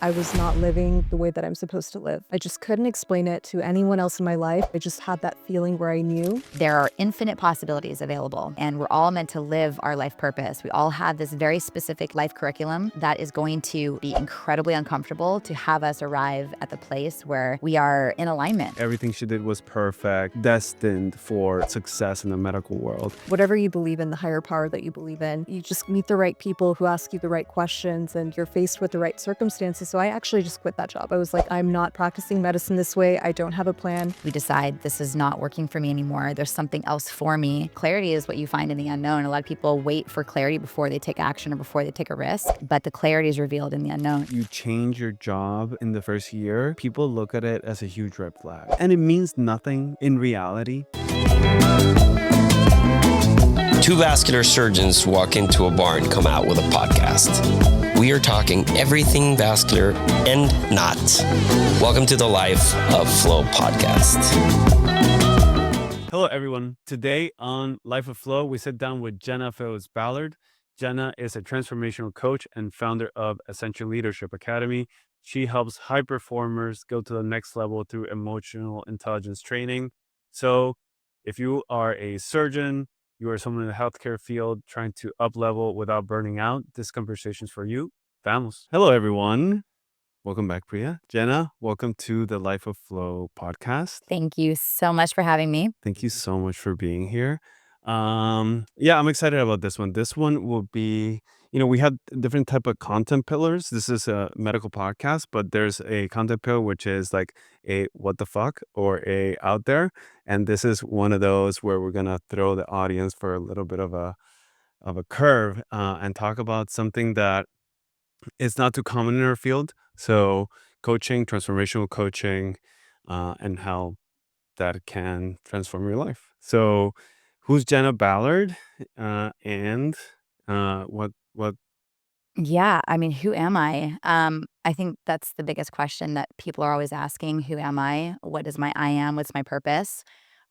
I was not living the way that I'm supposed to live. I just couldn't explain it to anyone else in my life. I just had that feeling where I knew. There are infinite possibilities available, and we're all meant to live our life purpose. We all have this very specific life curriculum that is going to be incredibly uncomfortable to have us arrive at the place where we are in alignment. Everything she did was perfect, destined for success in the medical world. Whatever you believe in, the higher power that you believe in, you just meet the right people who ask you the right questions and you're faced with the right circumstances. So I actually just quit that job. I was like, I'm not practicing medicine this way. I don't have a plan. We decide this is not working for me anymore. There's something else for me. Clarity is what you find in the unknown. A lot of people wait for clarity before they take action or before they take a risk, but the clarity is revealed in the unknown. You change your job in the first year, people look at it as a huge red flag. And it means nothing in reality. Two vascular surgeons walk into a bar and come out with a podcast. We are talking everything vascular and not. Welcome to the Life of Flow podcast. Hello, everyone. Today on Life of Flow, we sit down with Jenna Phillips Ballard. Jenna is a transformational coach and founder of Essential Leadership Academy. She helps high performers go to the next level through emotional intelligence training. So if you are a surgeon, you are someone in the healthcare field trying to up level without burning out, this conversation is for you. Vamos. Hello, everyone. Welcome back, Priya. Jenna, welcome to the Life of Flow podcast. Thank you so much for having me. Thank you so much for being here. I'm excited about this one. This one will be, we had different type of content pillars. This is a medical podcast, but there's a content pillar, which is like a what the fuck or a out there. And this is one of those where we're going to throw the audience for a little bit of a curve and talk about something that is not too common in our field. So coaching, transformational coaching, and how that can transform your life. So who's Jenna Ballard? And what? Yeah, I mean, who am I? I think that's the biggest question that people are always asking. Who am I? What is my I am? What's my purpose?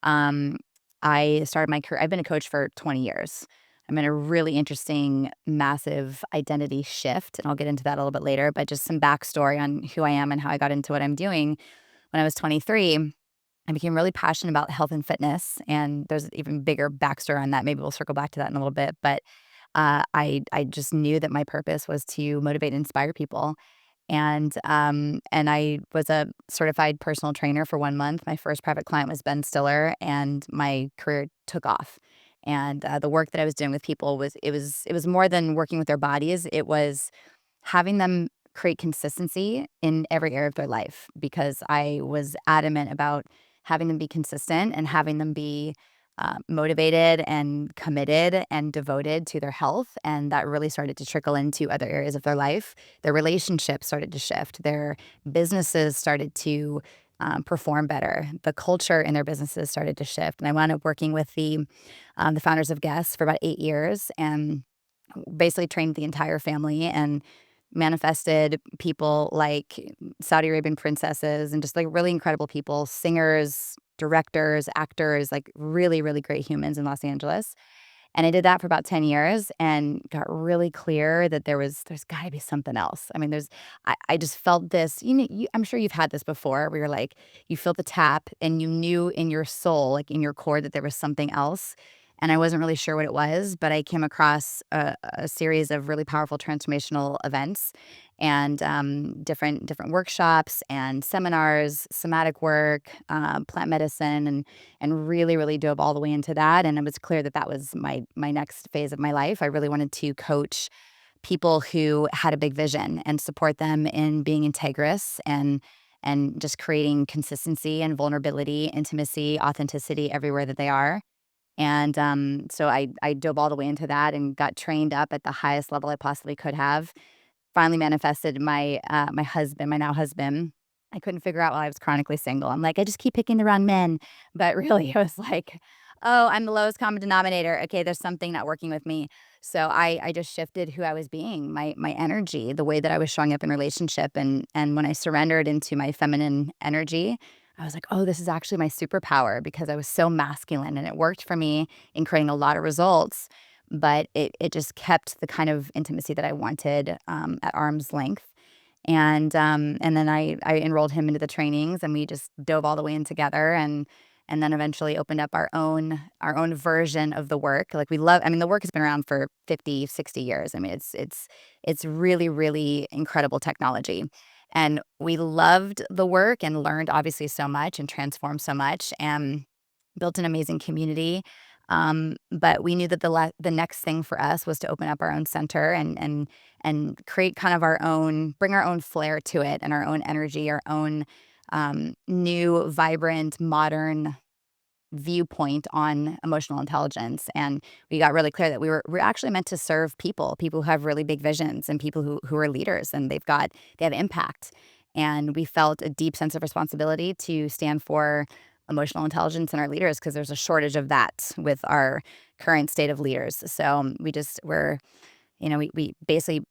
Um, I started my career, I've been a coach for 20 years. I'm in a really interesting, massive identity shift, and I'll get into that a little bit later, but just some backstory on who I am and how I got into what I'm doing. When I was 23, I became really passionate about health and fitness, and there's an even bigger backstory on that. Maybe we'll circle back to that in a little bit, but I just knew that my purpose was to motivate and inspire people. And I was a certified personal trainer for 1 month. My first private client was Ben Stiller, and my career took off. And the work that I was doing with people was more than working with their bodies. It was having them create consistency in every area of their life, because I was adamant about having them be consistent and having them be motivated and committed and devoted to their health. And that really started to trickle into other areas of their life. Their relationships started to shift. Their businesses started to perform better. The culture in their businesses started to shift. And I wound up working with the founders of Guess for about 8 years, and basically trained the entire family and manifested people like Saudi Arabian princesses and just like really incredible people, singers, directors, actors, like really, really great humans in Los Angeles. And I did that for about 10 years and got really clear that there's got to be something else. I mean, I just felt this, I'm sure you've had this before where you're like, you feel the tap and you knew in your soul, like in your core, that there was something else. And I wasn't really sure what it was, but I came across a series of really powerful transformational events and different workshops and seminars, somatic work, plant medicine, and really, really dove all the way into that. And it was clear that that was my next phase of my life. I really wanted to coach people who had a big vision and support them in being integrous and just creating consistency and vulnerability, intimacy, authenticity everywhere that they are. And so I dove all the way into that and got trained up at the highest level I possibly could have. Finally manifested my husband, my now husband. I couldn't figure out while I was chronically single. I'm like, I just keep picking the wrong men. But really, it was like, oh, I'm the lowest common denominator. Okay, there's something not working with me. So I just shifted who I was being, my energy, the way that I was showing up in relationship. And when I surrendered into my feminine energy, I was like, oh, this is actually my superpower, because I was so masculine and it worked for me in creating a lot of results. But it just kept the kind of intimacy that I wanted at arm's length. And then I enrolled him into the trainings, and we just dove all the way in together, and then eventually opened up our own version of the work. Like, the work has been around for 50, 60 years. I mean, it's really, really incredible technology. And we loved the work and learned obviously so much and transformed so much and built an amazing community. But we knew that the next thing for us was to open up our own center and create kind of bring our own flair to it and our own energy, our own new, vibrant, modern viewpoint on emotional intelligence. And we got really clear that we're actually meant to serve people who have really big visions, and people who are leaders, and they have impact. And we felt a deep sense of responsibility to stand for emotional intelligence in our leaders, because there's a shortage of that with our current state of leaders. So we basically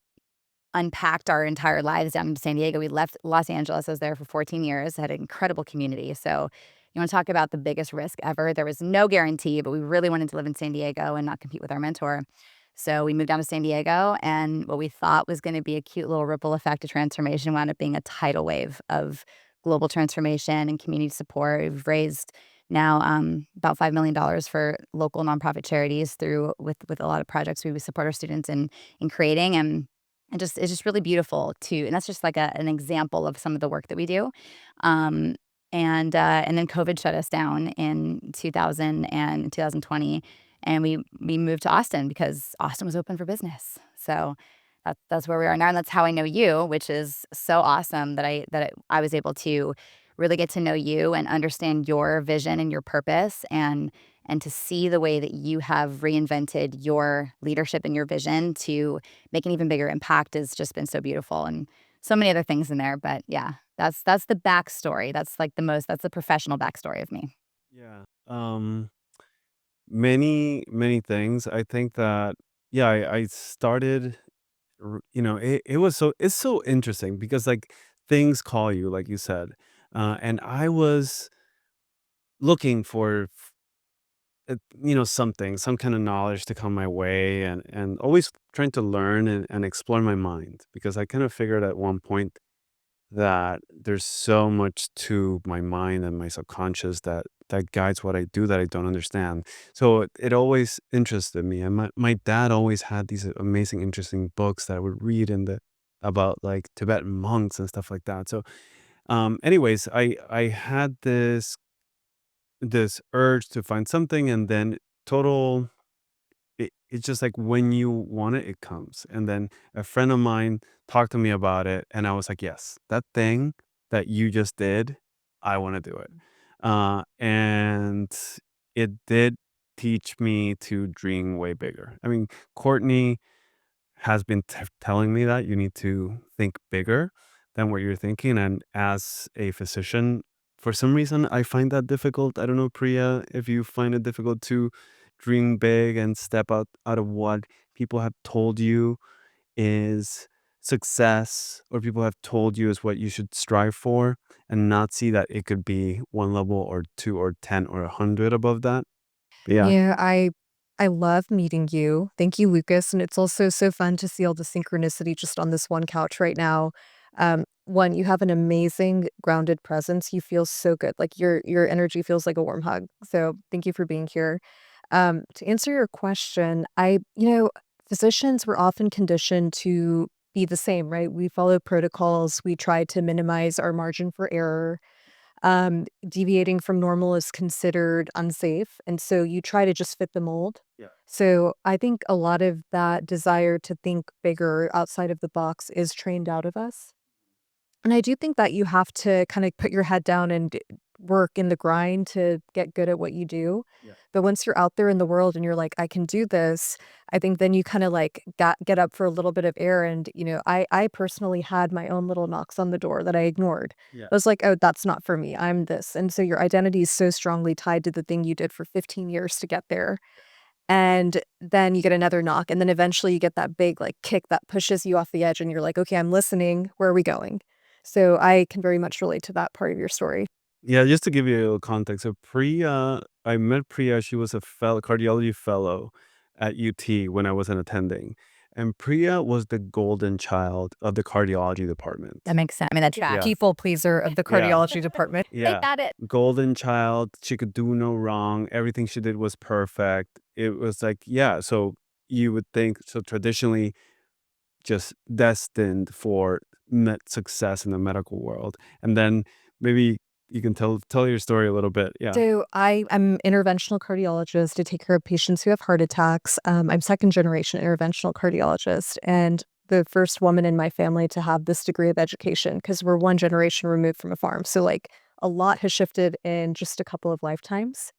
unpacked our entire lives down in San Diego. We left Los Angeles. I was there for 14 years, had an incredible community. So you want to talk about the biggest risk ever? There was no guarantee, but we really wanted to live in San Diego and not compete with our mentor. So we moved down to San Diego, and what we thought was going to be a cute little ripple effect of transformation wound up being a tidal wave of global transformation and community support. We've raised now about $5 million for local nonprofit charities with a lot of projects we support our students in creating. And it's just really beautiful too. And that's just like an example of some of the work that we do. And then COVID shut us down in 2020, and we moved to Austin because Austin was open for business. So that's where we are now, and that's how I know you, which is so awesome that I was able to really get to know you and understand your vision and your purpose, and to see the way that you have reinvented your leadership and your vision to make an even bigger impact has just been so beautiful, and so many other things in there. But yeah, that's the backstory. That's the professional backstory of me. Yeah. Many things. I think that, yeah, I started, it's so interesting because, like, things call you, like you said. And I was looking for, something, some kind of knowledge to come my way, and always trying to learn and explore my mind, because I kind of figured at one point that there's so much to my mind and my subconscious that guides what I do that I don't understand. So it always interested me. And my dad always had these amazing, interesting books that I would read about, like, Tibetan monks and stuff like that. So anyways, I had this urge to find something, and then total it's just like when you want it, it comes. And then a friend of mine talked to me about it, and I was like, yes, that thing that you just did, I want to do it. And it did teach me to dream way bigger. I mean, Courtney has been telling me that you need to think bigger than what you're thinking. And as a physician, for some reason, I find that difficult. I don't know, Priya, if you find it difficult to dream big and step out of what people have told you is success, or people have told you is what you should strive for, and not see that it could be one level or two or 10 or 100 above that. But yeah. Yeah, I love meeting you. Thank you, Lucas. And it's also so fun to see all the synchronicity just on this one couch right now. One, you have an amazing grounded presence. You feel so good. Like your energy feels like a warm hug. So thank you for being here. To answer your question, physicians were often conditioned to be the same, right? We follow protocols. We try to minimize our margin for error. Deviating from normal is considered unsafe, and so you try to just fit the mold. Yeah. So I think a lot of that desire to think bigger outside of the box is trained out of us. And I do think that you have to kind of put your head down and work in the grind to get good at what you do. Yeah. But once you're out there in the world and you're like, I can do this, I think then you kind of like get up for a little bit of air. And, I personally had my own little knocks on the door that I ignored. Yeah. I was like, oh, that's not for me. I'm this. And so your identity is so strongly tied to the thing you did for 15 years to get there. And then you get another knock. And then eventually you get that big like kick that pushes you off the edge. And you're like, okay, I'm listening. Where are we going? So I can very much relate to that part of your story. Yeah, just to give you a little context. So Priya, I met Priya. She was a cardiology fellow at UT when I wasn't attending. and Priya was the golden child of the cardiology department. That makes sense. I mean, that tracks. People pleaser of the Yeah. cardiology department. They Yeah. got it. Golden child. She could do no wrong. Everything she did was perfect. It was like, yeah. So you would think, so traditionally just destined for success in the medical world. And then maybe you can tell your story a little bit. Yeah. So I'm an interventional cardiologist. I take care of patients who have heart attacks. I'm second generation interventional cardiologist and the first woman in my family to have this degree of education because we're one generation removed from a farm. So like a lot has shifted in just a couple of lifetimes.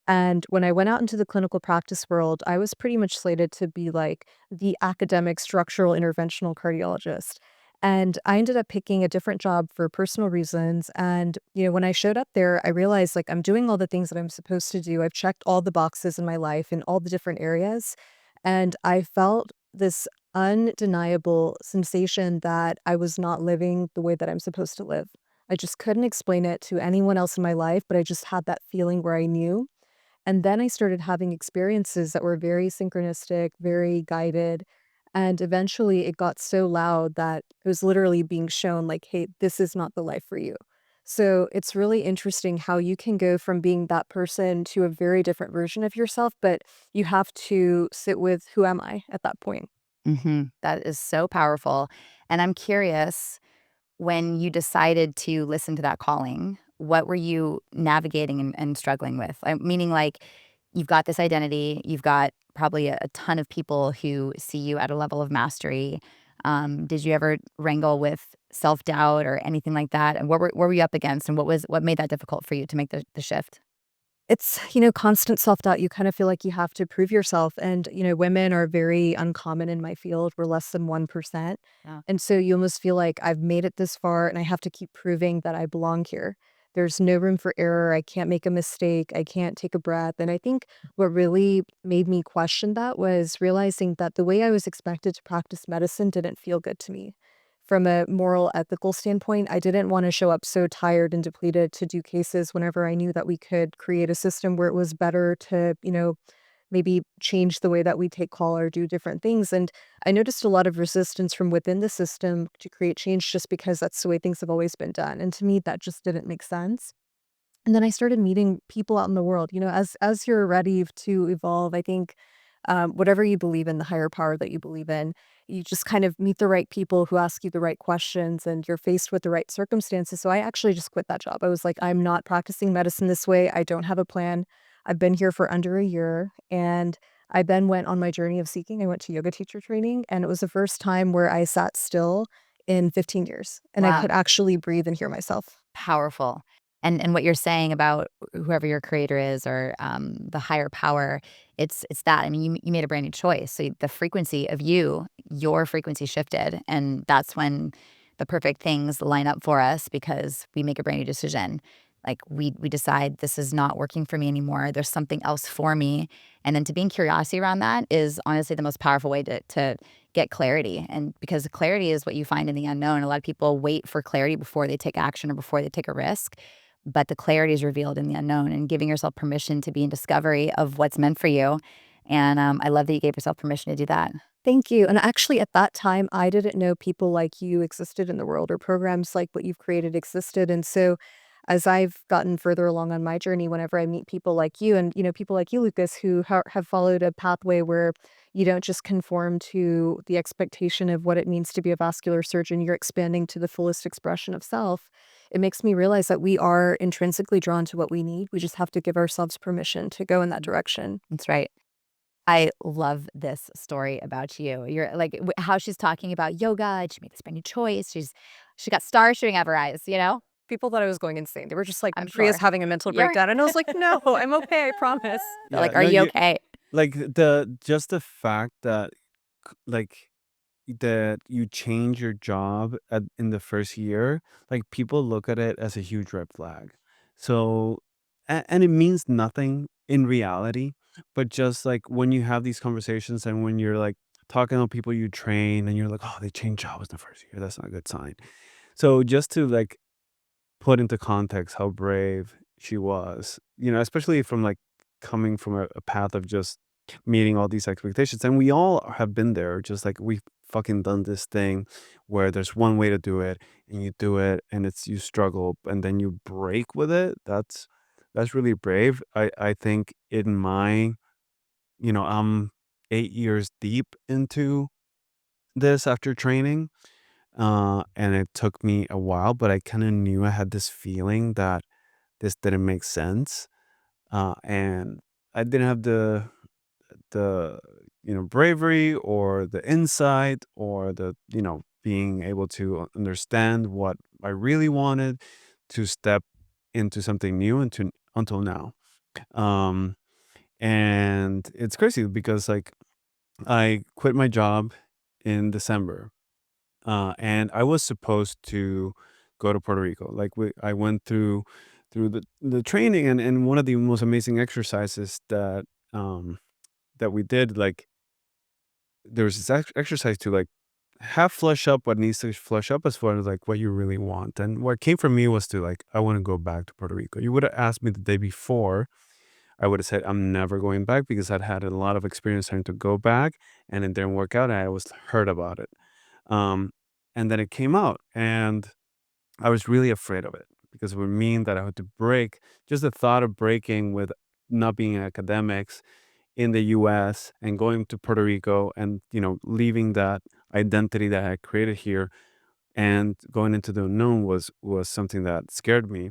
And when I went out into the clinical practice world, I was pretty much slated to be like the academic structural interventional cardiologist. And I ended up picking a different job for personal reasons. And, when I showed up there, I realized like I'm doing all the things that I'm supposed to do. I've checked all the boxes in my life in all the different areas. And I felt this undeniable sensation that I was not living the way that I'm supposed to live. I just couldn't explain it to anyone else in my life, but I just had that feeling where I knew. And then I started having experiences that were very synchronistic, very guided. And eventually it got so loud that it was literally being shown like, hey, this is not the life for you. So it's really interesting how you can go from being that person to a very different version of yourself, but you have to sit with who am I at that point. That is so powerful. And I'm curious, when you decided to listen to that calling, what were you navigating and struggling with? Meaning, like, you've got this identity, you've got probably a ton of people who see you at a level of mastery. Did you ever wrangle with self-doubt or anything like that? And what were you up against? And what made that difficult for you to make the shift? It's, constant self-doubt. You kind of feel like you have to prove yourself. And, women are very uncommon in my field. We're less than 1%. Yeah. And so you almost feel like I've made it this far and I have to keep proving that I belong here. There's no room for error. I can't make a mistake. I can't take a breath. And I think what really made me question that was realizing that the way I was expected to practice medicine didn't feel good to me. From a moral, ethical standpoint, I didn't want to show up so tired and depleted to do cases whenever I knew that we could create a system where it was better to, maybe change the way that we take call or do different things. And I noticed a lot of resistance from within the system to create change just because that's the way things have always been done. And to me, that just didn't make sense. And then I started meeting people out in the world, as you're ready to evolve, I think whatever you believe in, the higher power that you believe in, you just kind of meet the right people who ask you the right questions and you're faced with the right circumstances. So I actually just quit that job. I was like, I'm not practicing medicine this way. I don't have a plan. I've been here for under a year. And I then went on my journey of seeking. I went to yoga teacher training, and it was the first time where I sat still in 15 years and I Wow. could actually breathe and hear myself. Powerful. And what you're saying about whoever your creator is or the higher power, it's that. I mean, you made a brand new choice. So the frequency of your frequency shifted. And that's when the perfect things line up for us because we make a brand new decision. Like we decide this is not working for me anymore. There's something else for me. And then to be in curiosity around that is honestly the most powerful way to get clarity. And because clarity is what you find in the unknown. A lot of people wait for clarity before they take action or before they take a risk. But the clarity is revealed in the unknown and giving yourself permission to be in discovery of what's meant for you. And I love that you gave yourself permission to do that. Thank you. And actually, at that time, I didn't know people like you existed in the world or programs like what you've created existed. And so as I've gotten further along on my journey, whenever I meet people like you and, people like you, Lucas, who have followed a pathway where you don't just conform to the expectation of what it means to be a vascular surgeon, you're expanding to the fullest expression of self. It makes me realize that we are intrinsically drawn to what we need. We just have to give ourselves permission to go in that direction. That's right. I love this story about you. You're like how she's talking about yoga and she made this brand new choice. She got stars shooting out of her eyes, People thought I was going insane. They were just like, I'm Priya's sure. having a mental You're- breakdown. And I was like, no, I'm okay, I promise. They're like, Yeah, are no, you okay? like just the fact that like that you change your job in the first year, like people look at it as a huge red flag. So and it means nothing in reality, but just like when you have these conversations and when you're like talking to people you train and you're like, oh, they changed jobs in the first year, that's not a good sign. So just to like put into context how brave she was, especially from like coming from a path of just meeting all these expectations. And we all have been there, just like we've fucking done this thing where there's one way to do it and you do it and it's you struggle and then you break with it. That's really brave. I think in my, I'm 8 years deep into this after training. And it took me a while, but I kind of knew I had this feeling that this didn't make sense. And I didn't have the bravery or the insight or the being able to understand what I really wanted to step into something new until now. Um and it's crazy because like I quit my job in December, and I was supposed to go to Puerto Rico. Like I went through the training, and one of the most amazing exercises that we did, like there was this exercise to like have flush up what needs to flush up as far as like what you really want. And what came from me was to like, I want to go back to Puerto Rico. You would have asked me the day before, I would have said I'm never going back because I'd had a lot of experience trying to go back and it didn't work out. And I was heard about it. Um, and then it came out and I was really afraid of it because it would mean that I had to break. Just the thought of breaking with not being academics in the US and going to Puerto Rico and, leaving that identity that I had created here and going into the unknown was something that scared me.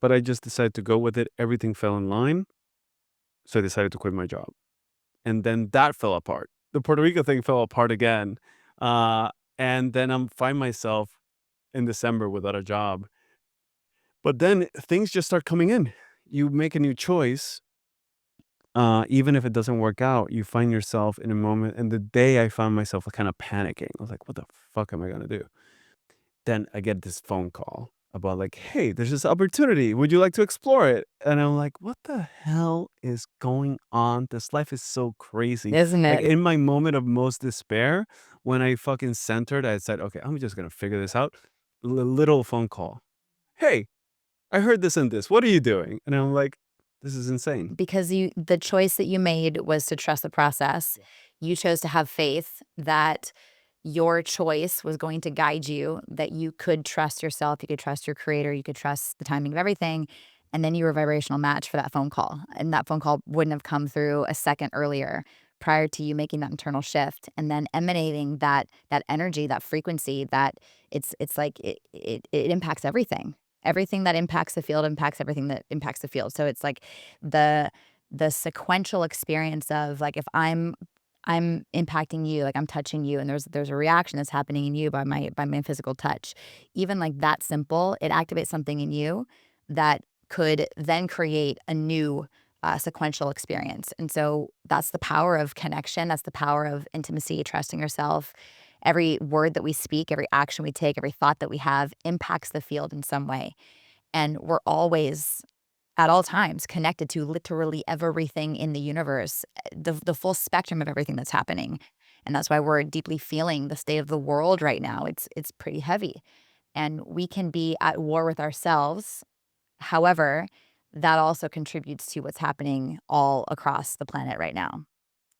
But I just decided to go with it. Everything fell in line. So I decided to quit my job. And then that fell apart. The Puerto Rico thing fell apart again. Uh, and then find myself in December without a job. But then things just start coming in. You make a new choice. Even if it doesn't work out, you find yourself in a moment. And the day I found myself kind of panicking, I was like, what the fuck am I going to do? Then I get this phone call about like, hey, there's this opportunity. Would you like to explore it? And I'm like, what the hell is going on? This life is so crazy. Isn't Like it? in my moment of most despair, when I fucking centered, I said, okay, I'm just going to figure this out. Little phone call. Hey, I heard this and this. What are you doing? And I'm like, this is insane. Because the choice that you made was to trust the process. You chose to have faith that your choice was going to guide you, that you could trust yourself, you could trust your creator, you could trust the timing of everything. And then you were a vibrational match for that phone call. And that phone call wouldn't have come through a second earlier prior to you making that internal shift and then emanating that energy, that frequency that it's like it impacts everything. Everything that impacts the field impacts everything that impacts the field. So it's like the sequential experience of like if I'm impacting you, like I'm touching you, and there's a reaction that's happening in you by my physical touch. Even like that simple, it activates something in you that could then create a new sequential experience. And so that's the power of connection. That's the power of intimacy, trusting yourself. Every word that we speak, every action we take, every thought that we have impacts the field in some way. And we're always at all times connected to literally everything in the universe, the full spectrum of everything that's happening. And that's why we're deeply feeling the state of the world right now. It's pretty heavy. And we can be at war with ourselves. However, that also contributes to what's happening all across the planet right now.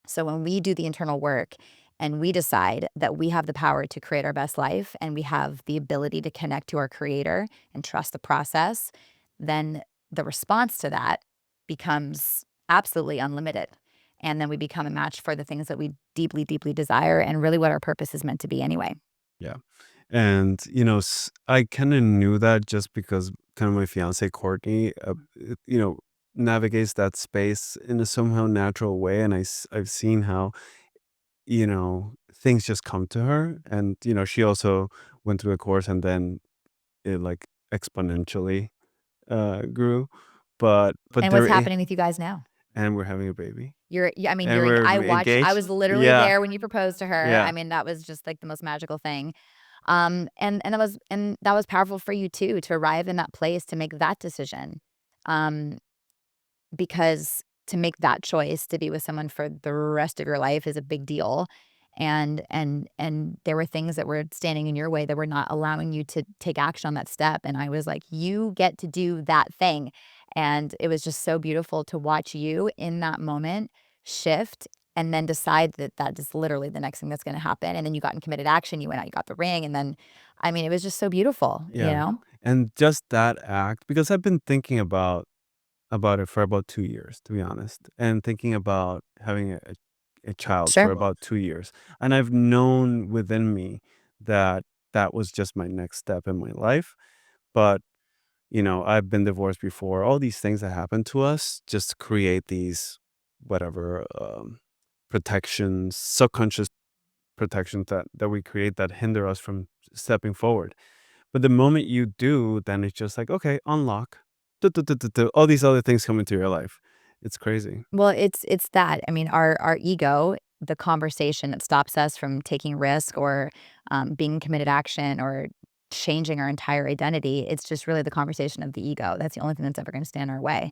So when we do the internal work and we decide that we have the power to create our best life and we have the ability to connect to our creator and trust the process, then the response to that becomes absolutely unlimited. And then we become a match for the things that we deeply, deeply desire and really what our purpose is meant to be anyway. Yeah. And, I kind of knew that just because kind of my fiance, Courtney, navigates that space in a somehow natural way. And I've seen how, things just come to her. And, she also went through a course and then it like exponentially grew. But And there what's happening with you guys now? and we're having a baby. I mean, And we're I watched, I was engaged. literally Yeah. there when you proposed to her. Yeah. I mean, that was just like the most magical thing. And that was powerful for you too, to arrive in that place, to make that decision. Um, because to make that choice to be with someone for the rest of your life is a big deal. And there were things that were standing in your way that were not allowing you to take action on that step. And I was like, you get to do that thing. And it was just so beautiful to watch you in that moment shift and then decide that that is literally the next thing that's going to happen. And then you got in committed action, you went out, you got the ring. And then, I mean, it was just so beautiful, you Yeah. know? And just that act, because I've been thinking about it for about 2 years, to be honest, and thinking about having a child for Sure. about 2 years. And I've known within me that that was just my next step in my life. But, I've been divorced before. All these things that happen to us just create these, whatever, protections, subconscious protections that we create that hinder us from stepping forward. But the moment you do, then it's just like, okay, unlock. All these other things come into your life. It's crazy. Well, it's that. I mean, our ego, the conversation that stops us from taking risk or being committed action or changing our entire identity, it's just really the conversation of the ego. That's the only thing that's ever going to stand in our way.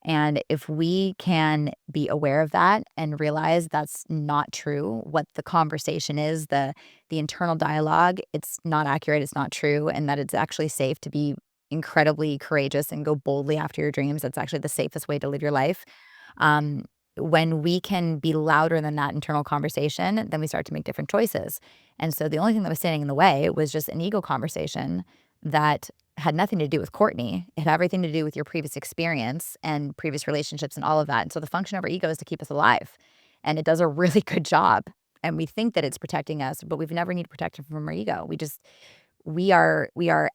And if we can be aware of that and realize that's not true, what the conversation is, the internal dialogue, it's not accurate, it's not true, and that it's actually safe to be incredibly courageous and go boldly after your dreams. That's actually the safest way to live your life. um, when we can be louder than that internal conversation, then we start to make different choices. And so the only thing that was standing in the way was just an ego conversation that had nothing to do with Courtney. It had everything to do with your previous experience and previous relationships and all of that. And so the function of our ego is to keep us alive. And it does a really good job. And we think that it's protecting us, but we've never needed protection from our ego. We are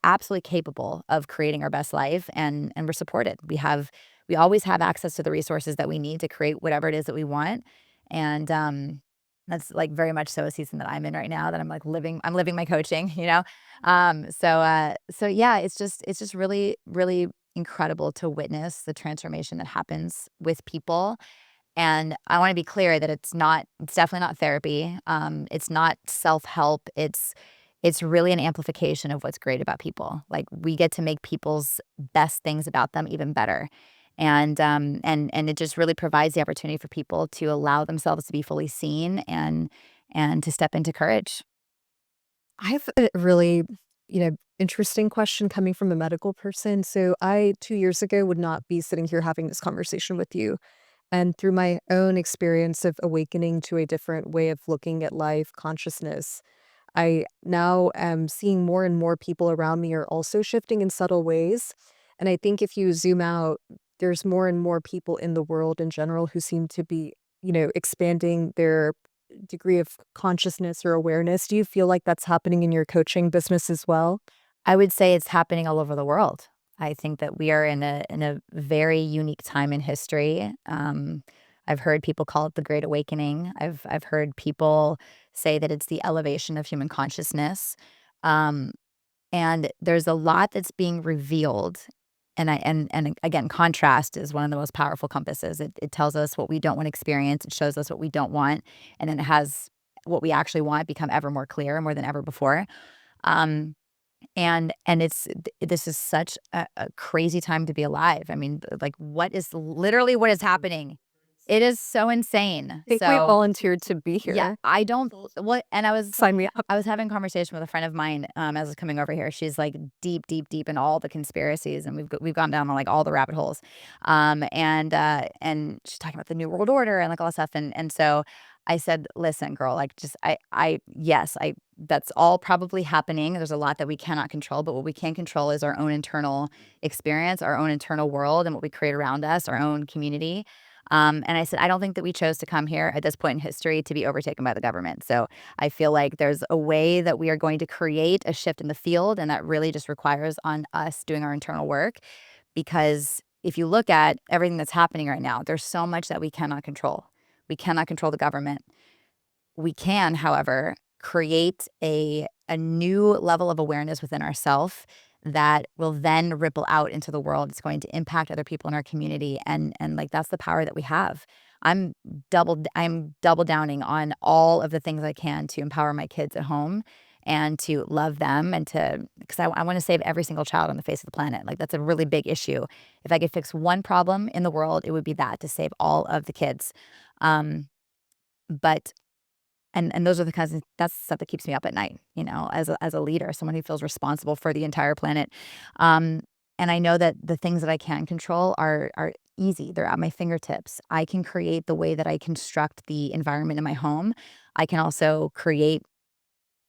absolutely capable of creating our best life, and we're supported. We always have access to the resources that we need to create whatever it is that we want. And that's like very much so a season that I'm in right now, that I'm living my coaching, you know? So yeah, it's just really, really incredible to witness the transformation that happens with people. And I want to be clear that it's definitely not therapy. It's not self-help. It's really an amplification of what's great about people. Like, we get to make people's best things about them even better. And it just really provides the opportunity for people to allow themselves to be fully seen and to step into courage. I have a really, interesting question coming from a medical person. So I 2 years ago would not be sitting here having this conversation with you. And through my own experience of awakening to a different way of looking at life, consciousness, I now am seeing more and more people around me are also shifting in subtle ways. And I think if you zoom out, there's more and more people in the world in general who seem to be, expanding their degree of consciousness or awareness. Do you feel like that's happening in your coaching business as well? I would say it's happening all over the world. I think that we are in a very unique time in history. I've heard people call it the Great Awakening. I've heard people say that it's the elevation of human consciousness. Um, and there's a lot that's being revealed. And again, contrast is one of the most powerful compasses. It tells us what we don't want to experience. It shows us what we don't want, and then it has what we actually want become ever more clear, more than ever before. Um, and this is such a crazy time to be alive. I mean, like, what is happening? It is so insane. I think we So volunteered to be yeah, here. I don't what and Sign me up. I was having a conversation with a friend of mine as I was coming over here. She's like deep, deep, deep in all the conspiracies, and we've gone down on like all the rabbit holes. And she's talking about the New World Order and like all that stuff. And so I said, listen, girl, like, just yes, I that's all probably happening. There's a lot that we cannot control, but what we can control is our own internal experience, our own internal world, and what we create around us, our own community. And I said, I don't think that we chose to come here at this point in history to be overtaken by the government. So I feel like there's a way that we are going to create a shift in the field, and that really just requires on us doing our internal work. Because if you look at everything that's happening right now, there's so much that we cannot control. We cannot control the government. We can, however, create a new level of awareness within ourselves that will then ripple out into the world. It's going to impact other people in our community, and like, that's the power that we have. I'm double downing on all of the things I can to empower my kids at home and to love them, and because I want to save every single child on the face of the planet. Like, that's a really big issue. If I could fix one problem in the world, it would be that, to save all of the kids. Um, but and those are the kinds of that's the stuff that keeps me up at night, as a leader, someone who feels responsible for the entire planet. Um, and I know that the things that I can control are easy. They're at my fingertips. I can create the way that I construct the environment in my home. I can also create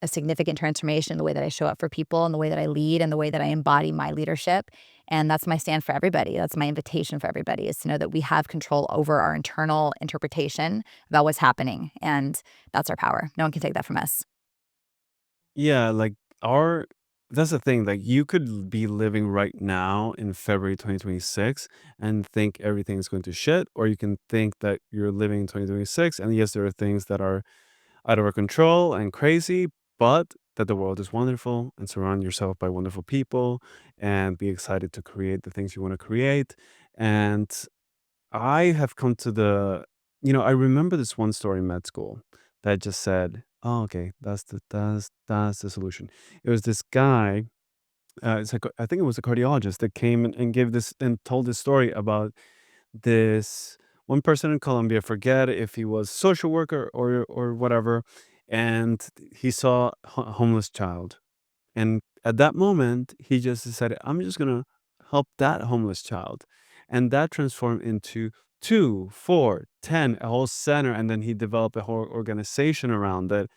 a significant transformation in the way that I show up for people and the way that I lead and the way that I embody my leadership. And that's my stand for everybody. That's my invitation for everybody, is to know that we have control over our internal interpretation about what's happening. And that's our power. No one can take that from us. Yeah, like our that's the thing. Like you could be living right now in February 2026 and think everything's going to shit, or you can think that you're living in 2026 and yes, there are things that are out of our control and crazy, but that the world is wonderful and surround yourself by wonderful people and be excited to create the things you want to create. And I have come to I remember this one story in med school that just said, "Oh, okay, that's the solution." It was this guy, I think it was a cardiologist that came and gave this and told this story about this one person in Colombia. Forget if he was social worker or whatever, and he saw a homeless child, and at that moment, he just decided, I'm just going to help that homeless child. And that transformed into two, four, 10, a whole center. And then he developed a whole organization around it.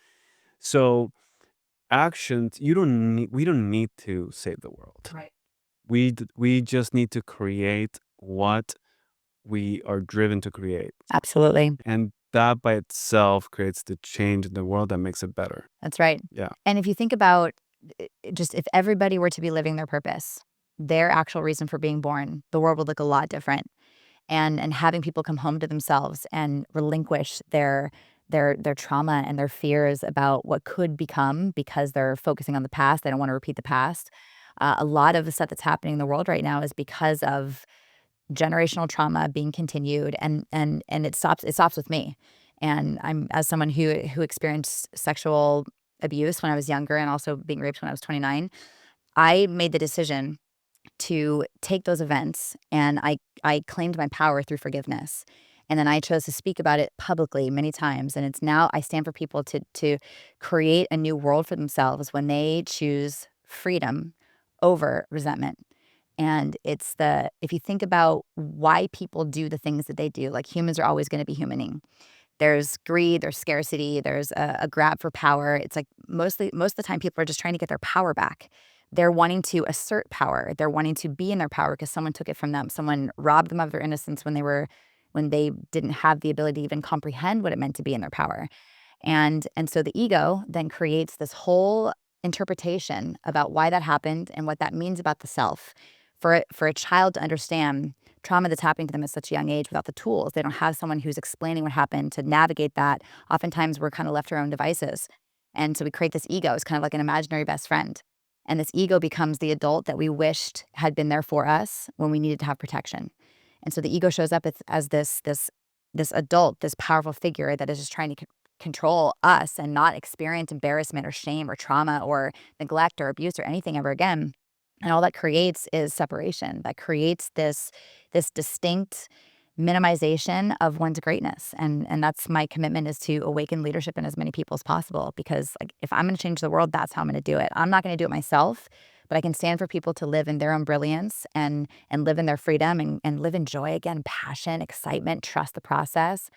So actions, we don't need to save the world. Right. We just need to create what we are driven to create. Absolutely. And that by itself creates the change in the world that makes it better. That's right. Yeah. And if you think about just if everybody were to be living their purpose, their actual reason for being born, the world would look a lot different. And having people come home to themselves and relinquish their trauma and their fears about what could become because they're focusing on the past. They don't want to repeat the past. A lot of the stuff that's happening in the world right now is because of generational trauma being continued, and it stops with me. And I'm, as someone who experienced sexual abuse when I was younger and also being raped when I was 29, I made the decision to take those events, and I claimed my power through forgiveness. And then I chose to speak about it publicly many times. And it's now I stand for people to create a new world for themselves when they choose freedom over resentment. And if you think about why people do the things that they do, like humans are always going to be humaning. There's greed, there's scarcity, there's a grab for power. It's like most of the time people are just trying to get their power back. They're wanting to assert power. They're wanting to be in their power because someone took it from them. Someone robbed them of their innocence when they didn't have the ability to even comprehend what it meant to be in their power. And so the ego then creates this whole interpretation about why that happened and what that means about the self. For a child to understand trauma that's happening to them at such a young age without the tools, they don't have someone who's explaining what happened to navigate that. Oftentimes we're kind of left to our own devices. And so we create this ego. It's kind of like an imaginary best friend. And this ego becomes the adult that we wished had been there for us when we needed to have protection. And so the ego shows up as this adult, this powerful figure that is just trying to control us and not experience embarrassment or shame or trauma or neglect or abuse or anything ever again. And all that creates is separation. That creates this distinct minimization of one's greatness. And that's my commitment, is to awaken leadership in as many people as possible. Because like if I'm going to change the world, that's how I'm going to do it. I'm not going to do it myself, but I can stand for people to live in their own brilliance and live in their freedom and live in joy again, passion, excitement, trust the process,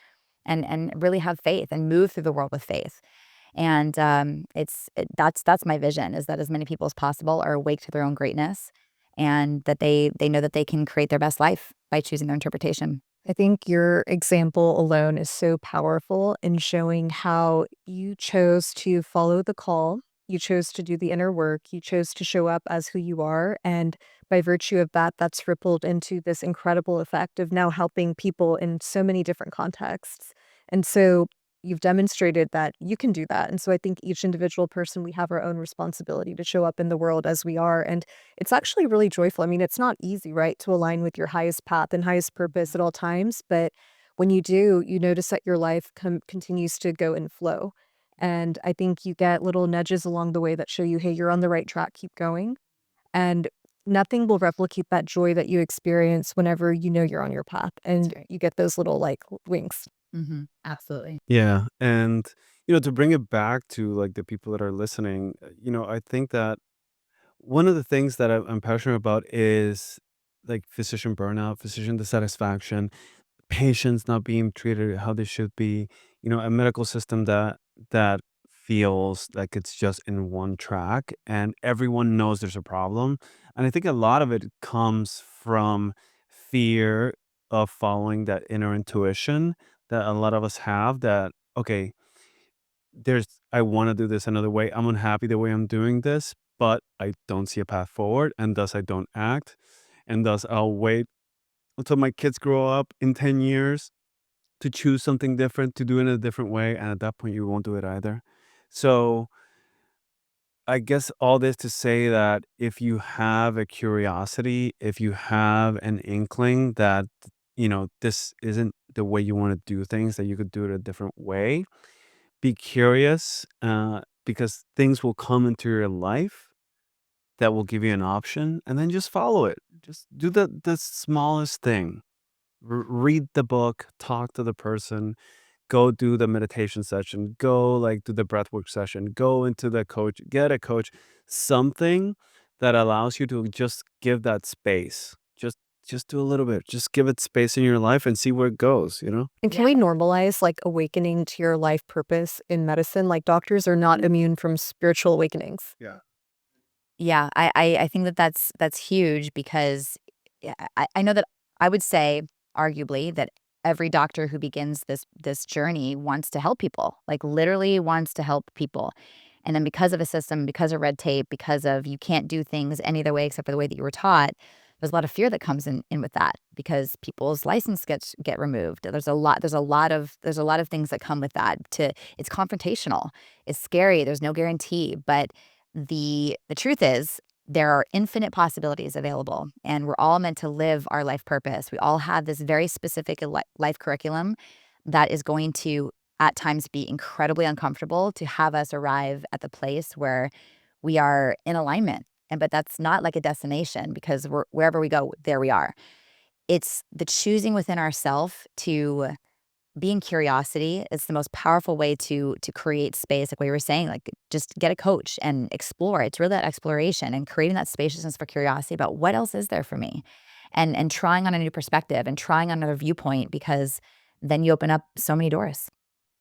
and really have faith and move through the world with faith. And that's my vision, is that as many people as possible are awake to their own greatness, and that they know that they can create their best life by choosing their interpretation. I think your example alone is so powerful in showing how you chose to follow the call. You chose to do the inner work. You chose to show up as who you are. And by virtue of that, that's rippled into this incredible effect of now helping people in so many different contexts. And so you've demonstrated that you can do that. And so I think each individual person, we have our own responsibility to show up in the world as we are. And it's actually really joyful. I mean, it's not easy, right, to align with your highest path and highest purpose at all times. But when you do, you notice that your life continues to go in flow. And I think you get little nudges along the way that show you, hey, you're on the right track, keep going. And nothing will replicate that joy that you experience whenever you know you're on your path and you get those little like winks. Mm-hmm. Absolutely. Yeah. And, to bring it back to like the people that are listening, I think that one of the things that I'm passionate about is like physician burnout, physician dissatisfaction, patients not being treated how they should be, a medical system that feels like it's just in one track and everyone knows there's a problem. And I think a lot of it comes from fear of following that inner intuition that a lot of us have, that okay, there's I want to do this another way. I'm unhappy the way I'm doing this, but I don't see a path forward, and thus I don't act, and thus I'll wait until my kids grow up in 10 years to choose something different, to do it in a different way, and at that point you won't do it either. So I guess all this to say that if you have a curiosity, if you have an inkling that this isn't the way you want to do things, that you could do it a different way, be curious, because things will come into your life that will give you an option, and then just follow it. Just do the smallest thing. Read the book, talk to the person, go do the meditation session, go like do the breathwork session, go into the coach, get a coach, something that allows you to just give that space. Just do a little bit. Just give it space in your life and see where it goes. And can we normalize like awakening to your life purpose in medicine? Like doctors are not immune from spiritual awakenings. Yeah. Yeah, I think that that's huge because I know that I would say arguably that every doctor who begins this journey wants to help people, like literally wants to help people. And then because of a system, because of red tape, because of you can't do things any other way except for the way that you were taught, there's a lot of fear that comes in with that because people's license get removed. There's a lot of things that come with that. It's confrontational. It's scary. There's no guarantee, but the truth is there are infinite possibilities available, and we're all meant to live our life purpose. We all have this very specific life curriculum that is going to at times be incredibly uncomfortable to have us arrive at the place where we are in alignment. But that's not like a destination because wherever we go, there we are. It's the choosing within ourselves to be in curiosity is the most powerful way to create space. Like what you were saying, like just get a coach and explore. It's really that exploration and creating that spaciousness for curiosity about what else is there for me, and trying on a new perspective and trying on another viewpoint, because then you open up so many doors.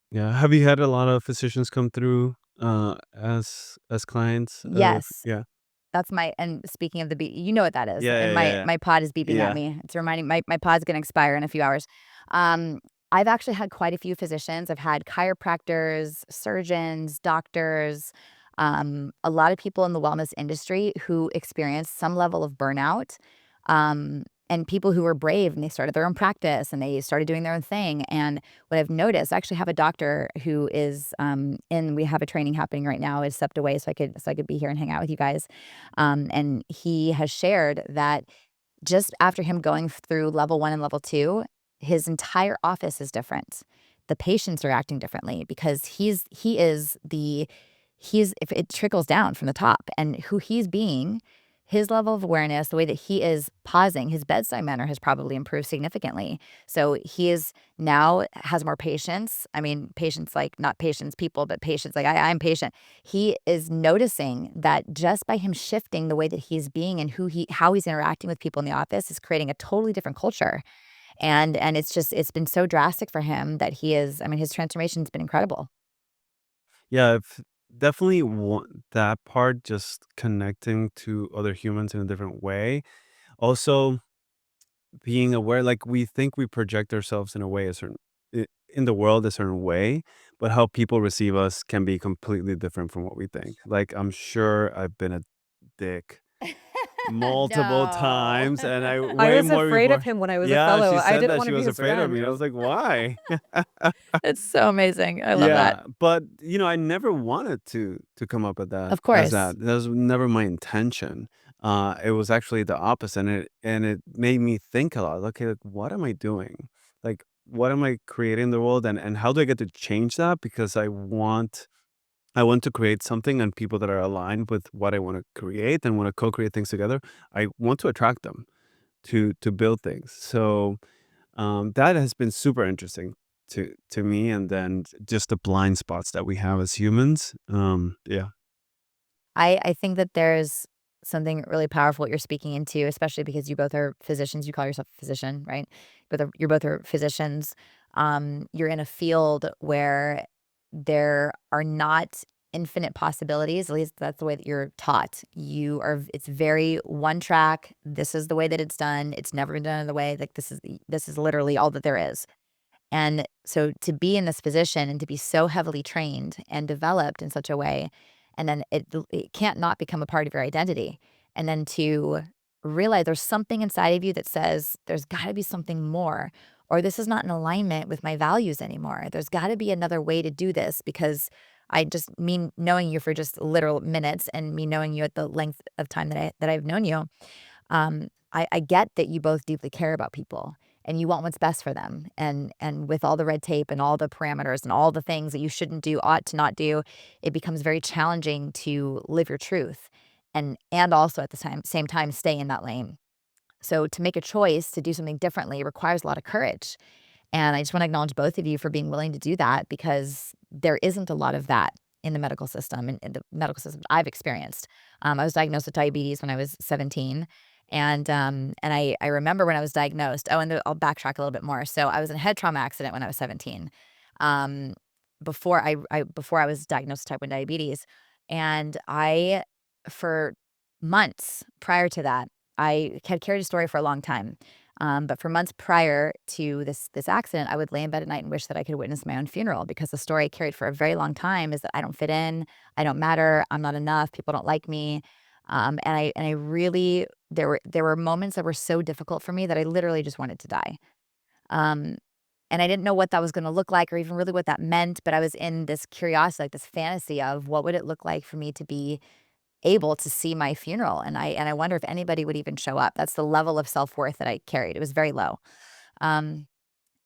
Yeah. Have you had a lot of physicians come through as clients? Yes, Yeah. that's and speaking of the beat, you know what that is. Yeah, And yeah, yeah, my pod is beeping at yeah. me. It's reminding my pod's gonna expire in a few hours. Um, I've actually had quite a few physicians. I've had chiropractors, surgeons, doctors, a lot of people in the wellness industry who experienced some level of burnout, and people who were brave and they started their own practice and they started doing their own thing. And what I've noticed, I actually have a doctor who is we have a training happening right now. Is stepped away so I could be here and hang out with you guys. And he has shared that just after him going through level 1 and level 2, his entire office is different. The patients are acting differently because if it trickles down from the top, and who he's being, his level of awareness, the way that he is pausing, his bedside manner has probably improved significantly. So he is now has more patience. I mean, patience, like not patience people, but patience like I'm patient. He is noticing that just by him shifting the way that he's being and how he's interacting with people in the office is creating a totally different culture. And it's been so drastic for him that I mean, his transformation's been incredible. Yeah, I've definitely want that part, just connecting to other humans in a different way. Also, being aware, like we think we project ourselves in a way, in the world a certain way, but how people receive us can be completely different from what we think. Like I'm sure I've been a dick multiple No. times, and I I way was more afraid of before. him when I was a Yeah, fellow. she I said didn't that want she to be was his afraid of friend. me. I was like, why? It's so amazing. I love that. Yeah, but I never wanted to come up with that Of as course. that. That was never my intention. It was actually the opposite, and it made me think a lot. Okay, like what am I doing? Like what am I creating in the world, and how do I get to change that? Because I want to create something, and people that are aligned with what I want to create and want to co-create things together. I want to attract them to build things. So that has been super interesting to me, and then just the blind spots that we have as humans. Yeah. I think that there's something really powerful what you're speaking into, especially because you both are physicians. You call yourself a physician, right? You're both are physicians. You're in a field where there are not infinite possibilities. At least that's the way that you're taught. It's very one track. This is the way that it's done. It's never been done another way. Like this is literally all that there is. And so to be in this position and to be so heavily trained and developed in such a way, and then it can't not become a part of your identity. And then to realize there's something inside of you that says there's got to be something more, or this is not in alignment with my values anymore. There's got to be another way to do this, because I just mean knowing you for just literal minutes and me knowing you at the length of time that I've known you. I get that you both deeply care about people and you want what's best for them. And with all the red tape and all the parameters and all the things that you shouldn't do, ought to not do, it becomes very challenging to live your truth and also at the same time stay in that lane. So to make a choice to do something differently requires a lot of courage. And I just want to acknowledge both of you for being willing to do that, because there isn't a lot of that in the medical system, in the medical system I've experienced. I was diagnosed with diabetes when I was 17. And I remember when I was diagnosed. Oh, and I'll backtrack a little bit more. So I was in a head trauma accident when I was 17. Um, before I was diagnosed with type 1 diabetes. And for months prior to that, I had carried a story for a long time. But for months prior to this accident, I would lay in bed at night and wish that I could witness my own funeral, because the story I carried for a very long time is that I don't fit in, I don't matter, I'm not enough, people don't like me. And I really there were moments that were so difficult for me that I literally just wanted to die. Um, and I didn't know what that was going to look like or even really what that meant, but I was in this curiosity, like this fantasy of what would it look like for me to be able to see my funeral. And I wonder if anybody would even show up. That's the level of self-worth that I carried. It was very low. Um,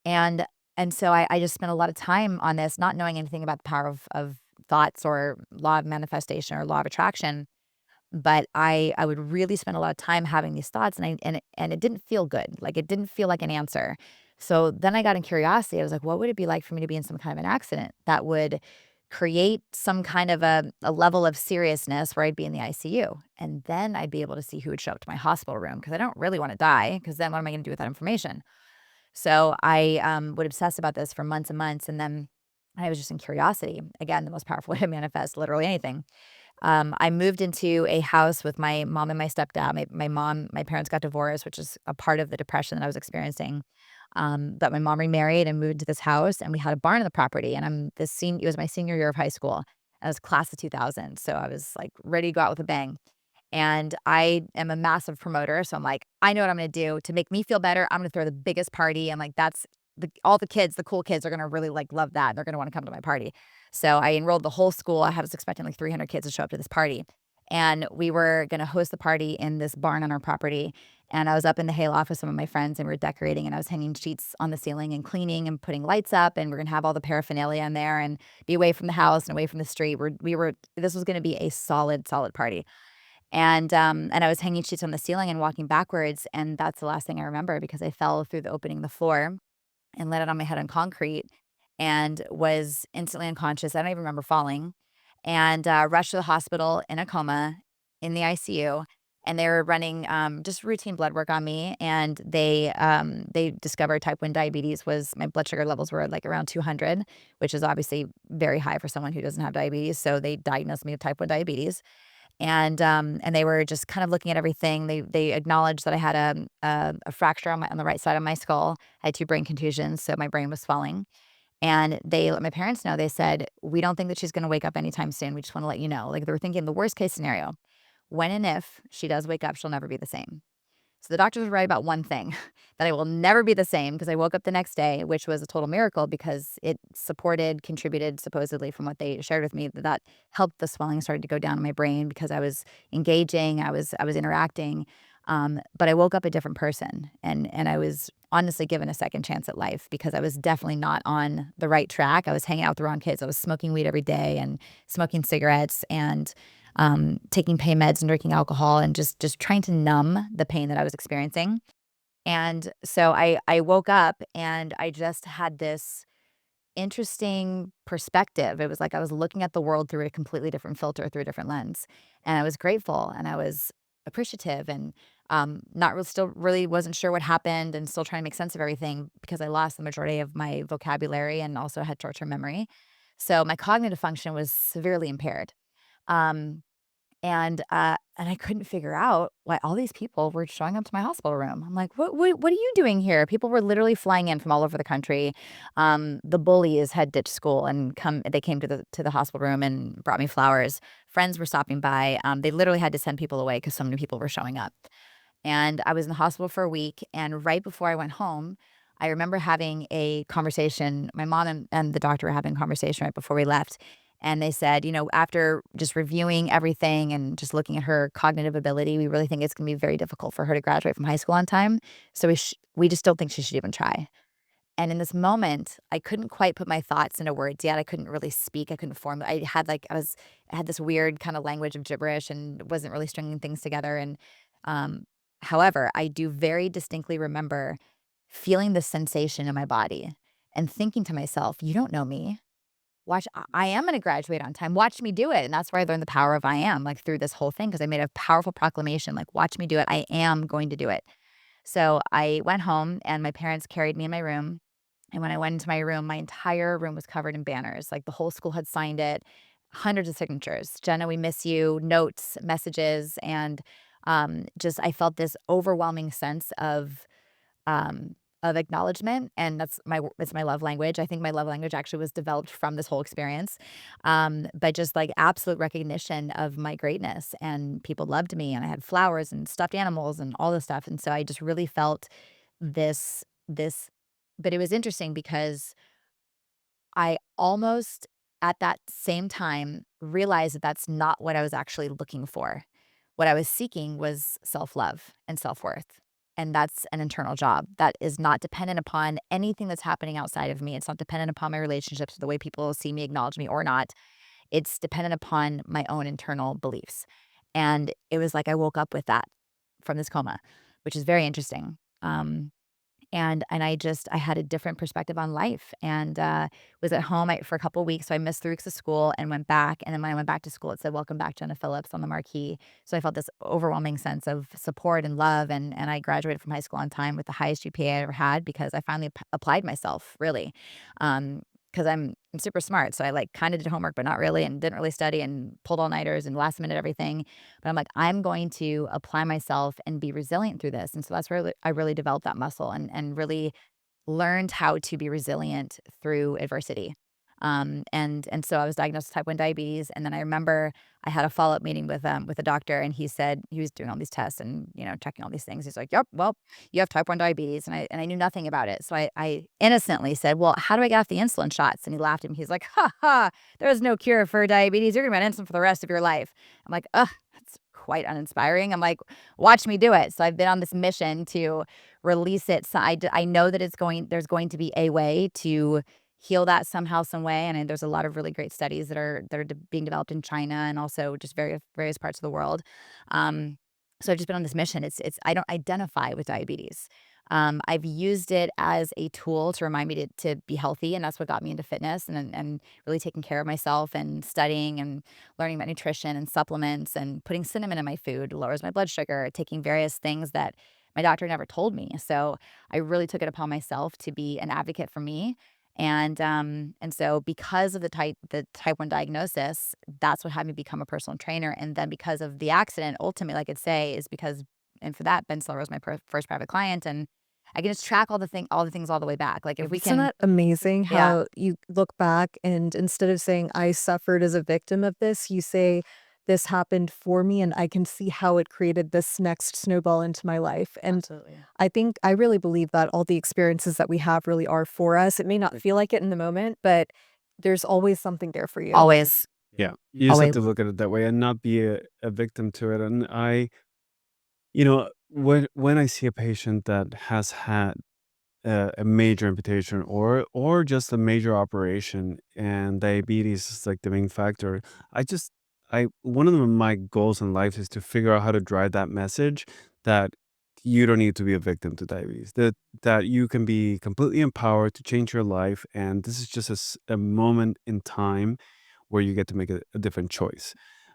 and and so I just spent a lot of time on this, not knowing anything about the power of thoughts or law of manifestation or law of attraction. But I would really spend a lot of time having these thoughts, and it didn't feel good. Like, it didn't feel like an answer. So then I got in curiosity. I was like, what would it be like for me to be in some kind of an accident that would create some kind of a level of seriousness where I'd be in the ICU? And then I'd be able to see who would show up to my hospital room, because I don't really want to die, because then what am I going to do with that information? So I would obsess about this for months and months. And then I was just in curiosity. Again, the most powerful way to manifest literally anything. I moved into a house with my mom and my stepdad. My parents got divorced, which is a part of the depression that I was experiencing. But my mom remarried and moved into this house, and we had a barn on the property. And it was my senior year of high school. I was class of 2000. So I was like ready to go out with a bang. And I am a massive promoter. So I'm like, I know what I'm going to do to make me feel better. I'm going to throw the biggest party. And like, all the kids, the cool kids are going to really like love that. They're going to want to come to my party. So I enrolled the whole school. I was expecting like 300 kids to show up to this party. And we were going to host the party in this barn on our property. And I was up in the hayloft with some of my friends, and we were decorating, and I was hanging sheets on the ceiling and cleaning and putting lights up. And we're going to have all the paraphernalia in there and be away from the house and away from the street. This was going to be a solid, solid party. And I was hanging sheets on the ceiling and walking backwards. And that's the last thing I remember, because I fell through the opening of the floor and landed on my head on concrete and was instantly unconscious. I don't even remember falling, and rushed to the hospital in a coma in the ICU. And they were running just routine blood work on me. And they discovered type 1 diabetes. My blood sugar levels were like around 200, which is obviously very high for someone who doesn't have diabetes. So they diagnosed me with type 1 diabetes. And they were just kind of looking at everything. They acknowledged that I had a fracture on the right side of my skull. I had 2 brain contusions, so my brain was falling. And they let my parents know. They said, we don't think that she's going to wake up anytime soon. We just want to let you know. Like, they were thinking the worst case scenario. When and if she does wake up, she'll never be the same. So the doctors were right about one thing, that I will never be the same, because I woke up the next day, which was a total miracle, because it contributed supposedly from what they shared with me, that helped the swelling started to go down in my brain, because I was engaging, I was interacting. But I woke up a different person, and I was honestly given a second chance at life, because I was definitely not on the right track. I was hanging out with the wrong kids. I was smoking weed every day and smoking cigarettes and taking pain meds and drinking alcohol, and just trying to numb the pain that I was experiencing. And so I woke up, and I just had this interesting perspective. It was like I was looking at the world through a completely different filter, through a different lens. And I was grateful, and I was appreciative and not real, still really wasn't sure what happened and still trying to make sense of everything because I lost the majority of my vocabulary and also had short-term memory. So my cognitive function was severely impaired. Um, and I couldn't figure out why all these people were showing up to my hospital room. I'm like, what are you doing here? People were literally flying in from all over the country. The bullies had ditched school and they came to the hospital room and brought me flowers. Friends were stopping by. They literally had to send people away because so many people were showing up. And I was in the hospital for a week. And right before I went home, I remember having a conversation. My mom and the doctor were having a conversation right before we left. And they said, after just reviewing everything and just looking at her cognitive ability, we really think it's going to be very difficult for her to graduate from high school on time. So we just don't think she should even try. And in this moment, I couldn't quite put my thoughts into words yet. I couldn't really speak. I couldn't form. I had this weird kind of language of gibberish and wasn't really stringing things together. And um, however, I do very distinctly remember feeling this sensation in my body and thinking to myself, "You don't know me. Watch, I am going to graduate on time. Watch me do it." And that's where I learned the power of I am, like through this whole thing, because I made a powerful proclamation, like, "Watch me do it. I am going to do it." So I went home and my parents carried me in my room. And when I went into my room, my entire room was covered in banners. Like the whole school had signed it, hundreds of signatures. "Jenna, we miss you," notes, messages. And just I felt this overwhelming sense of acknowledgement. And it's my love language. I think my love language actually was developed from this whole experience. But just like absolute recognition of my greatness, and people loved me, and I had flowers and stuffed animals and all this stuff. And so I just really felt this, but it was interesting because I almost at that same time realized that that's not what I was actually looking for. What I was seeking was self-love and self-worth. And that's an internal job that is not dependent upon anything that's happening outside of me. It's not dependent upon my relationships, the way people see me, acknowledge me or not. It's dependent upon my own internal beliefs. And it was like I woke up with that from this coma, which is very interesting. And I had a different perspective on life, and was at home for a couple of weeks. So I missed 3 weeks of school and went back. And then when I went back to school, it said, "Welcome back, Jenna Phillips," on the marquee. So I felt this overwhelming sense of support and love. And I graduated from high school on time with the highest GPA I ever had because I finally applied myself, really. Because I'm super smart. So I like kind of did homework, but not really, and didn't really study and pulled all-nighters and last minute everything. But I'm like, I'm going to apply myself and be resilient through this. And so that's where I really developed that muscle and really learned how to be resilient through adversity. And so I was diagnosed with type 1 diabetes. And then I remember I had a follow-up meeting with a doctor, and he said he was doing all these tests and, checking all these things. He's like, "Yep, well, you have type 1 diabetes." And I knew nothing about it. So I innocently said, "Well, how do I get off the insulin shots?" And he laughed at me. He's like, "Ha ha, there's no cure for diabetes. You're gonna be on insulin for the rest of your life." I'm like, "Ugh, that's quite uninspiring." I'm like, "Watch me do it." So I've been on this mission to release it. So I know that there's going to be a way to heal that somehow, some way. And there's a lot of really great studies that are being developed in China and also just various parts of the world. So I've just been on this mission. I don't identify with diabetes. I've used it as a tool to remind me to be healthy, and that's what got me into fitness and really taking care of myself and studying and learning about nutrition and supplements and putting cinnamon in my food lowers my blood sugar, taking various things that my doctor never told me. So I really took it upon myself to be an advocate for me. And so because of the type 1 diagnosis, that's what had me become a personal trainer. And then because of the accident, ultimately, I could say, is because, and for that, Ben Stiller was my first private client, and I can just track all the things all the way back. Like if we Isn't can, that amazing yeah, how you look back and instead of saying, "I suffered as a victim of this," you say, "This happened for me and I can see how it created this next snowball into my life." And absolutely. I really believe that all the experiences that we have really are for us. It may not feel like it in the moment, but there's always something there for you. Always, Yeah, you just have always. to look at it that way and not be a victim to it. And when I see a patient that has had a major amputation or just a major operation and diabetes is like the main factor, I just I one of my goals in life is to figure out how to drive that message that you don't need to be a victim to diabetes, that you can be completely empowered to change your life, and this is just a moment in time where you get to make a different choice.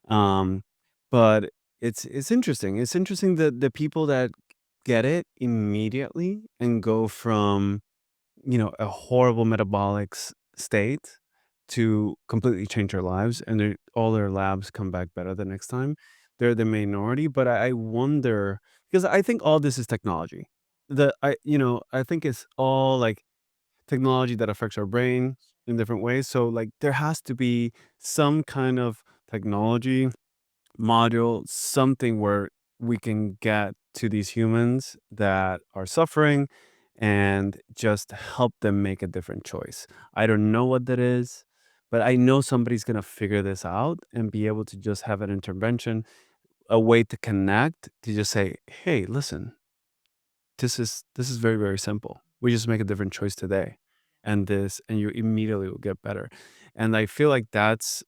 um but it's interesting. It's interesting that the people that get it immediately and go from, a horrible metabolic state to completely change their lives, and all their labs come back better the next time. They're the minority, but I wonder, because I think all this is technology. I think it's all like technology that affects our brain in different ways. So like there has to be some kind of technology module, something where we can get to these humans that are suffering and just help them make a different choice. I don't know what that is, but I know somebody's going to figure this out and be able to just have an intervention, a way to connect, to just say, "Hey, listen, this is very, very simple. We just make a different choice today, and you immediately will get better." And I feel like that's,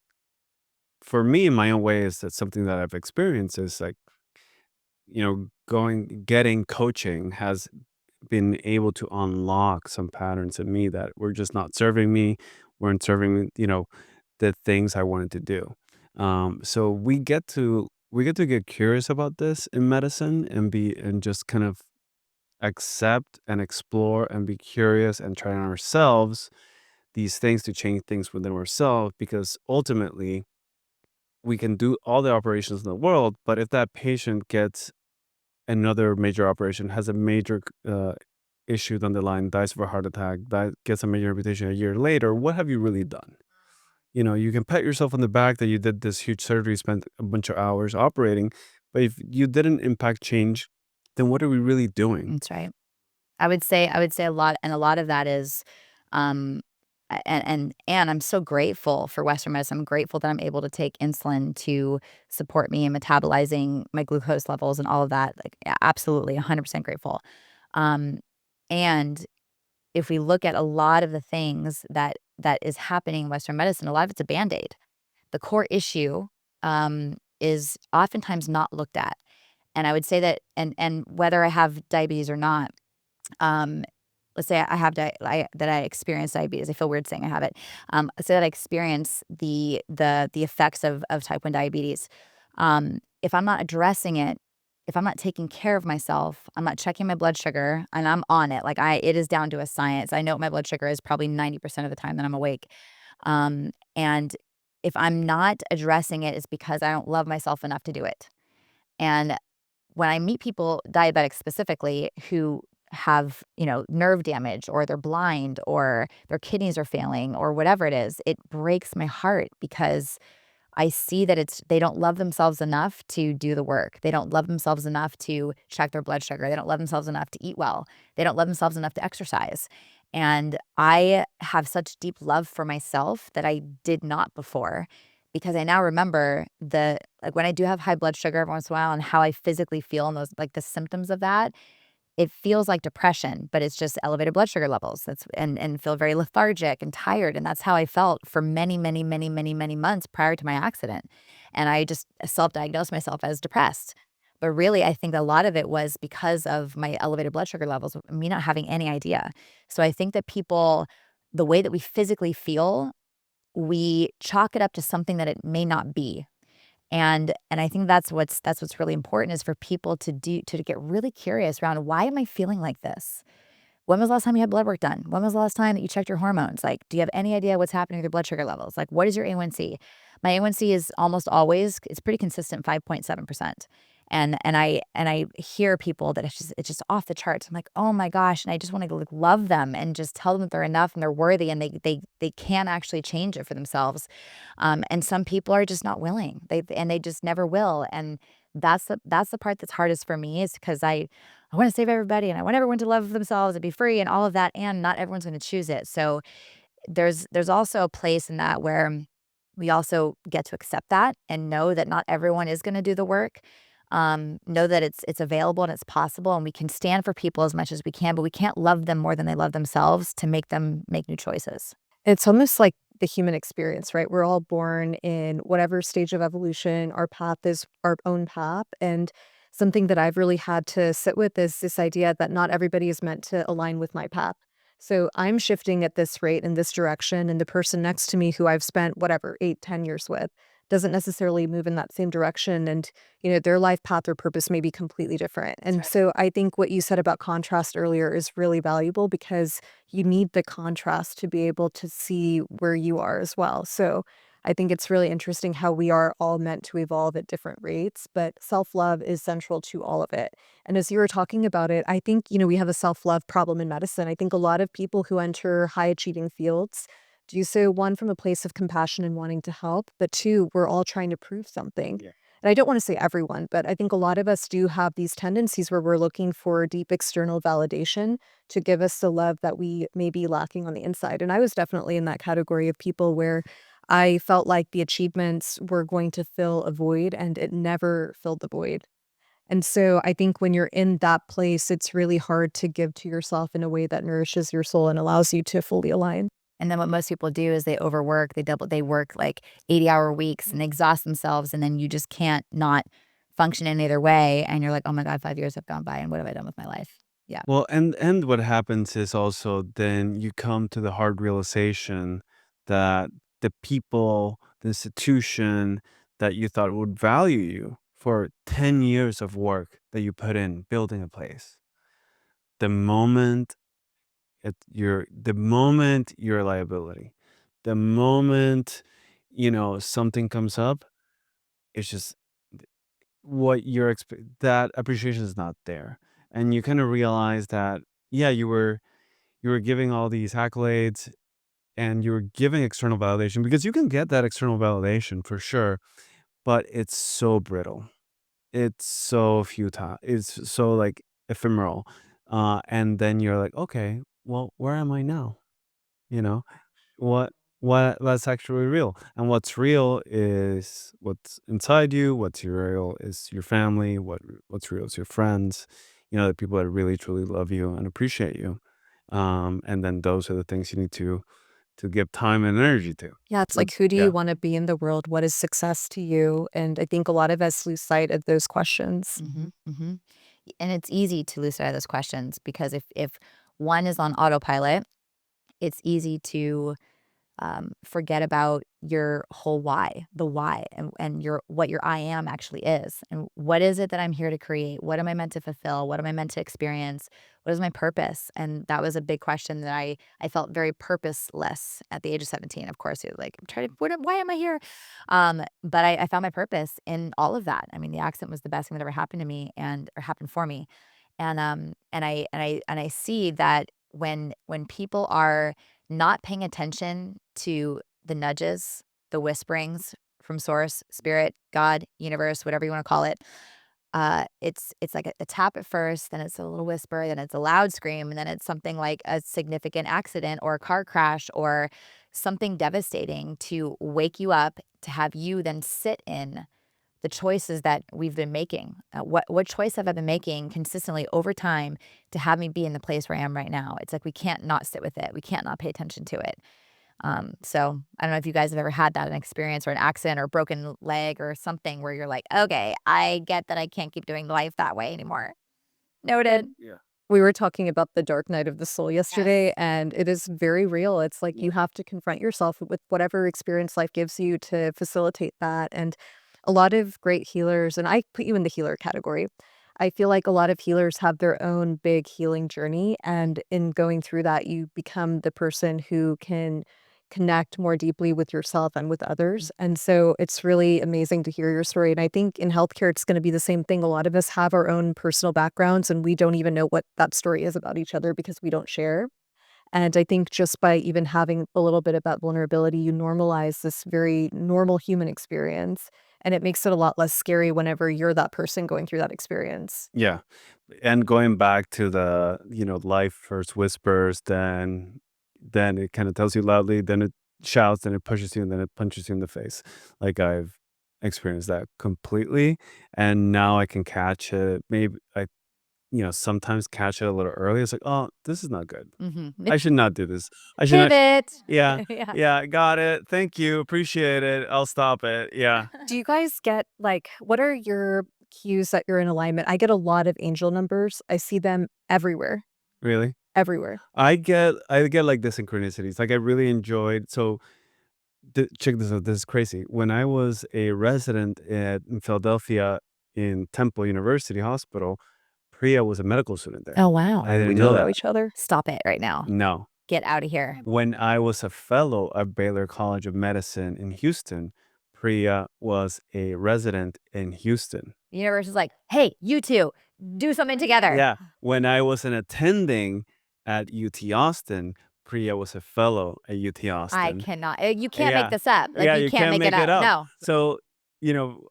for me, in my own way, is that something that I've experienced is like, getting coaching has been able to unlock some patterns in me that were just not serving me, weren't serving, the things I wanted to do. So we get to get curious about this in medicine, and just kind of accept and explore and be curious and try on ourselves these things to change things within ourselves, because ultimately we can do all the operations in the world, but if that patient gets another major operation, has a major issue down the line, dies of a heart attack, gets a major amputation a year later, what have you really done? You can pat yourself on the back that you did this huge surgery, spent a bunch of hours operating, but if you didn't impact change, then what are we really doing? That's right. I would say a lot, and a lot of that is, um, and I'm so grateful for Western medicine. I'm grateful that I'm able to take insulin to support me in metabolizing my glucose levels and all of that. Like, absolutely, 100% grateful. Um, and if we look at a lot of the things that is happening in Western medicine, a lot of it's a Band-Aid. The core issue is oftentimes not looked at. And I would say that, and whether I have diabetes or not, um, let's say I have that I experience diabetes. I feel weird saying I have it. Let's say that I experience the effects of type 1 diabetes. If I'm not addressing it, if I'm not taking care of myself, I'm not checking my blood sugar, and I'm on it. Like, it is down to a science. I know what my blood sugar is probably 90% of the time that I'm awake. And if I'm not addressing it, it's because I don't love myself enough to do it. And when I meet people, diabetics specifically, who have, nerve damage, or they're blind, or their kidneys are failing, or whatever it is, it breaks my heart, because I see that they don't love themselves enough to do the work. They don't love themselves enough to check their blood sugar. They don't love themselves enough to eat well. They don't love themselves enough to exercise. And I have such deep love for myself that I did not before, because I now remember like, when I do have high blood sugar every once in a while, and how I physically feel, and those, like, the symptoms of that. It feels like depression, but it's just elevated blood sugar levels. And feel very lethargic and tired, and that's how I felt for many, many, many, many, many months prior to my accident. And I just self-diagnosed myself as depressed. But really, I think a lot of it was because of my elevated blood sugar levels, me not having any idea. So I think that people, the way that we physically feel, we chalk it up to something that it may not be. And I think that's what's really important, is for people to get really curious around, why am I feeling like this? When was the last time you had blood work done? When was the last time that you checked your hormones? Like, do you have any idea what's happening with your blood sugar levels? Like, what is your A1C? My A1C is almost always, it's pretty consistent, 5.7%. And I hear people that it's just off the charts. I'm like, oh my gosh. And I just want to, like, love them and just tell them that they're enough and they're worthy, and they can actually change it for themselves. And some people are just not willing. They just never will. And that's the part that's hardest for me, is because I want to save everybody, and I want everyone to love themselves and be free and all of that, and not everyone's going to choose it. So there's also a place in that where we also get to accept that and know that not everyone is going to do the work. Know that it's available and it's possible, and we can stand for people as much as we can, but we can't love them more than they love themselves to make them make new choices. It's almost like the human experience, right? We're all born in whatever stage of evolution. Our path is our own path. And something that I've really had to sit with is this idea that not everybody is meant to align with my path. So I'm shifting at this rate in this direction. And the person next to me, who I've spent whatever, 8, 10 years with, doesn't necessarily move in that same direction. And, their life path or purpose may be completely different. And so I think what you said about contrast earlier is really valuable because you need the contrast to be able to see where you are as well. So I think it's really interesting how we are all meant to evolve at different rates, but self-love is central to all of it. And as you were talking about it, I think, we have a self-love problem in medicine. I think a lot of people who enter high-achieving fields do so, one, from a place of compassion and wanting to help, but two, we're all trying to prove something. Yeah. And I don't want to say everyone, but I think a lot of us do have these tendencies where we're looking for deep external validation to give us the love that we may be lacking on the inside. And I was definitely in that category of people where I felt like the achievements were going to fill a void and it never filled the void. And so I think when you're in that place, it's really hard to give to yourself in a way that nourishes your soul and allows you to fully align. And then what most people do is they overwork, they work like 80-hour weeks and they exhaust themselves. And then you just can't not function any other way. And you're like, oh my God, 5 years have gone by and what have I done with my life? Yeah. Well, and what happens is also then you come to the hard realization that the people, the institution that you thought would value you for 10 years of work that you put in building a place, the moment the moment you're a liability, the moment something comes up, it's just what that appreciation is not there, and you kind of realize that you were giving all these accolades and you were giving external validation because you can get that external validation for sure, but it's so brittle, it's so futile, it's so like ephemeral, and then you're like, okay, well, where am I now? You know, what what's actually real, and what's real is what's inside you. What's real is your family. What's real is your friends, the people that really truly love you and appreciate you, and then those are the things you need to give time and energy to. Yeah, it's like, who do you want to be in the world? What is success to you? And I think a lot of us lose sight of those questions. Mm-hmm. And it's easy to lose sight of those questions because if one is on autopilot, it's easy to forget about your whole the why, and what your I am actually is. And what is it that I'm here to create? What am I meant to fulfill? What am I meant to experience? What is my purpose? And that was a big question that I felt very purposeless at the age of 17. Of course, it was like, I'm trying to, why am I here? But I found my purpose in all of that. I mean, the accident was the best thing that ever happened to me or happened for me. And I see that when people are not paying attention to the nudges, the whisperings from source, spirit, God, universe, whatever you want to call it. It's like a tap at first, then it's a little whisper, then it's a loud scream, and then it's something like a significant accident or a car crash or something devastating to wake you up, to have you then sit in the choices that we've been making. What choice have I been making consistently over time to have me be in the place where I am right now? It's like we can't not sit with it. We can't not pay attention to it. So I don't know if you guys have ever had that an experience or an accident or a broken leg or something where you're like, okay, I get that I can't keep doing life that way anymore. Noted. Yeah. We were talking about the dark night of the soul yesterday, and it is very real. It's like you have to confront yourself with whatever experience life gives you to facilitate that. And a lot of great healers, and I put you in the healer category. I feel like a lot of healers have their own big healing journey. And in going through that, you become the person who can connect more deeply with yourself and with others. And so it's really amazing to hear your story. And I think in healthcare, it's going to be the same thing. A lot of us have our own personal backgrounds and we don't even know what that story is about each other because we don't share. And I think just by even having a little bit of that vulnerability, you normalize this very normal human experience. And it makes it a lot less scary whenever you're that person going through that experience. Yeah. And going back to the, life first whispers, then it kind of tells you loudly, then it shouts, then it pushes you, and then it punches you in the face. Like I've experienced that completely. And now I can catch it. Maybe I, sometimes catch it a little early. It's like, oh, this is not good. I should not do this. I should not. Pivot. Yeah. Yeah. Yeah. Got it. Thank you. Appreciate it. I'll stop it. Yeah. Do you guys get what are your cues that you're in alignment? I get a lot of angel numbers. I see them everywhere, Really? everywhere. I get like the synchronicities. Like I really enjoyed. So check this out. This is crazy. When I was a resident in Philadelphia in Temple University Hospital, Priya was a medical student there. Oh, wow. I didn't We know don't know that. each other. Stop it right now. No. Get out of here. When I was a fellow at Baylor College of Medicine in Houston, Priya was a resident in Houston. The universe is like, hey, you two, do something together. Yeah. When I was an attending at UT Austin, Priya was a fellow at UT Austin. I cannot. You can't Yeah. make this up. Like, Yeah, you can't make it up. No. So,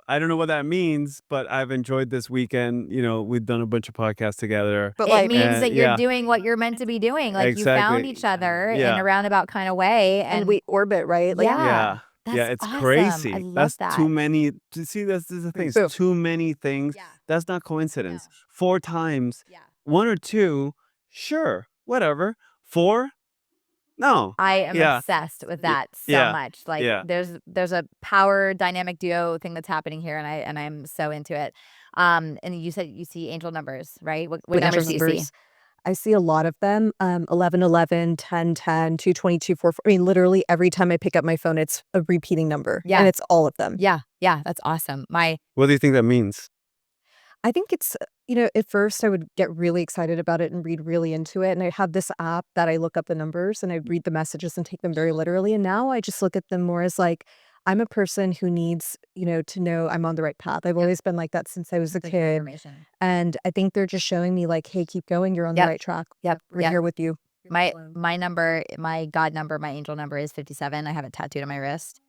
I don't know what that means, but I've enjoyed this weekend. We've done a bunch of podcasts together. But It means that you're yeah. doing what you're meant to be doing. Like, you Exactly. found each other in Yeah. a roundabout kind of way. And we orbit, right? Like, Yeah. Yeah, That's it's awesome. crazy. I love That's that. too many. See, that's the thing. Boom. It's too many things. Yeah. That's not coincidence. No. 4 times, Yeah. 1 or 2, sure, whatever. 4, no. I am Yeah. obsessed with that so Yeah. much. Like, Yeah. there's a power dynamic duo thing that's happening here, and I'm so into it. And you said you see angel numbers, right? What With numbers do you see? numbers, I see a lot of them. 11, 11, 10, 10, 222, 4, 4. I mean, literally every time I pick up my phone, it's a repeating number. Yeah. And it's all of them. Yeah, that's awesome. What do you think that means? I think it's, at first I would get really excited about it and read really into it. And I have this app that I look up the numbers and I read the messages and take them very literally. And now I just look at them more as like, I'm a person who needs, to know I'm on the right path. I've always been like that since I was a Like kid. information. And I think they're just showing me like, hey, keep going. You're on the Yep. right track. Yep. We're Yep. here with you. My number, my God number, my angel number is 57. I have it tattooed on my wrist.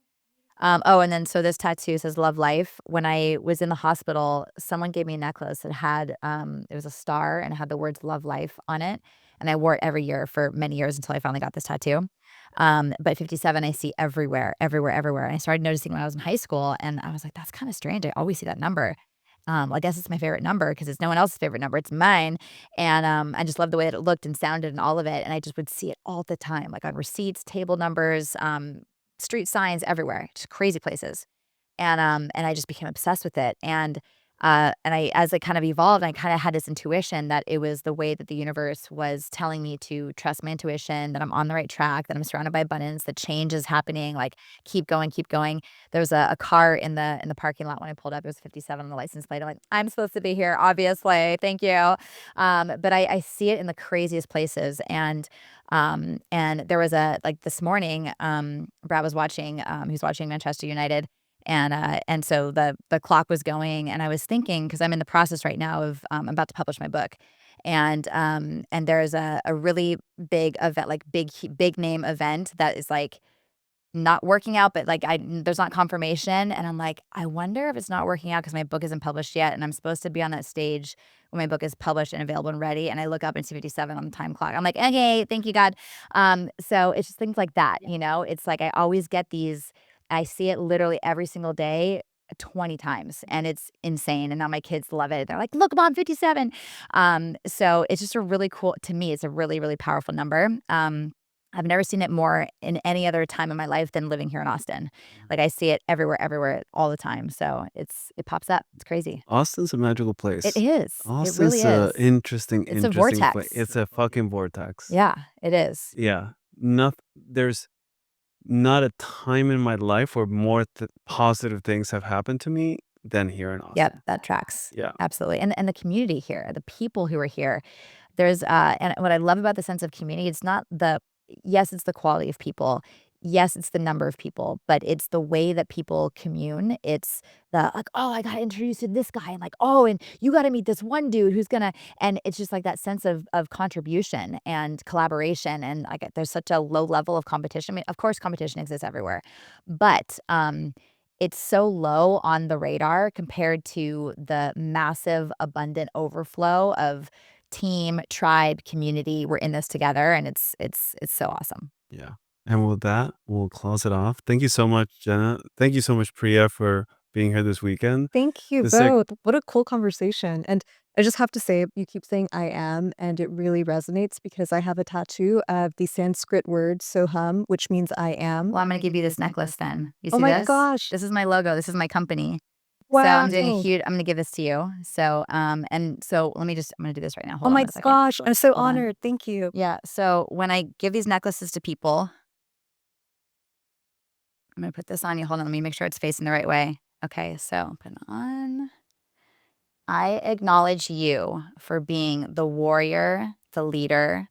And then so this tattoo says Love Life. When I was in the hospital, someone gave me a necklace that had it was a star and it had the words Love Life on it. And I wore it every year for many years until I finally got this tattoo. But 57 I see everywhere. And I started noticing when I was in high school, and I was like, that's kind of strange. I always see that number. I guess it's my favorite number because it's no one else's favorite number. It's mine. And I just loved the way that it looked and sounded and all of it. And I just would see it all the time, like on receipts, table numbers, street signs, everywhere, just crazy places. And I just became obsessed with it. And I, as it kind of evolved, I kind of had this intuition that it was the way that the universe was telling me to trust my intuition, that I'm on the right track, that I'm surrounded by abundance, that change is happening, like keep going. There was a car in the parking lot when I pulled up. It was 57 on the license plate. I'm like, I'm supposed to be here, obviously. Thank you. But I see it in the craziest places. And there was this morning, Brad was watching, he was watching Manchester United. And so the clock was going, and I was thinking, because I'm in the process right now of I'm about to publish my book, and there's a really big event, like big name event that is like not working out, but like there's not confirmation, and I'm like, I wonder if it's not working out because my book isn't published yet, and I'm supposed to be on that stage when my book is published and available and ready. And I look up and see 57 on the time clock. I'm like, okay, thank you, God. So it's just things like that, It's like I always get these. I see it literally every single day 20 times, and it's insane. And now my kids love it. They're like, look, Mom, 57. So it's just a really cool, to me, it's a really, really powerful number. I've never seen it more in any other time in my life than living here in Austin. Like I see it everywhere, all the time. So it pops up. It's crazy. Austin's a magical place. It is. Austin's it really is. Interesting It's a place. vortex. It's a fucking vortex. Yeah, it is. Yeah. There's not a time in my life where more positive things have happened to me than here in Austin. Yep, that tracks. Yeah. Absolutely. And the community here, the people who are here. There's and what I love about the sense of community, it's not yes, it's the quality of people. Yes, it's the number of people, but it's the way that people commune. It's the like, oh, I got introduced to this guy, and like, oh, and you got to meet this one dude who's gonna, and it's just like that sense of contribution and collaboration, and like there's such a low level of competition. I mean, of course, competition exists everywhere, but it's so low on the radar compared to the massive, abundant overflow of team, tribe, community. We're in this together, and it's so awesome. Yeah. And with that, we'll close it off. Thank you so much, Jenna. Thank you so much, Priya, for being here this weekend. Thank you This is like- both. What a cool conversation. And I just have to say, you keep saying I am, and it really resonates because I have a tattoo of the Sanskrit word soham, which means I am. Well, I'm going to give you this necklace then. You see Oh my this? gosh. This is my logo. This is my company. Wow. So I'm doing a huge, I'm going to give this to you. So, and so I'm going to do this right now. Hold Oh on my a second. gosh. I'm so Hold on. honored. Thank you. Yeah. So when I give these necklaces to people, I'm gonna put this on you. Hold on, let me make sure it's facing the right way. Okay, so put it on. I acknowledge you for being the warrior, the leader,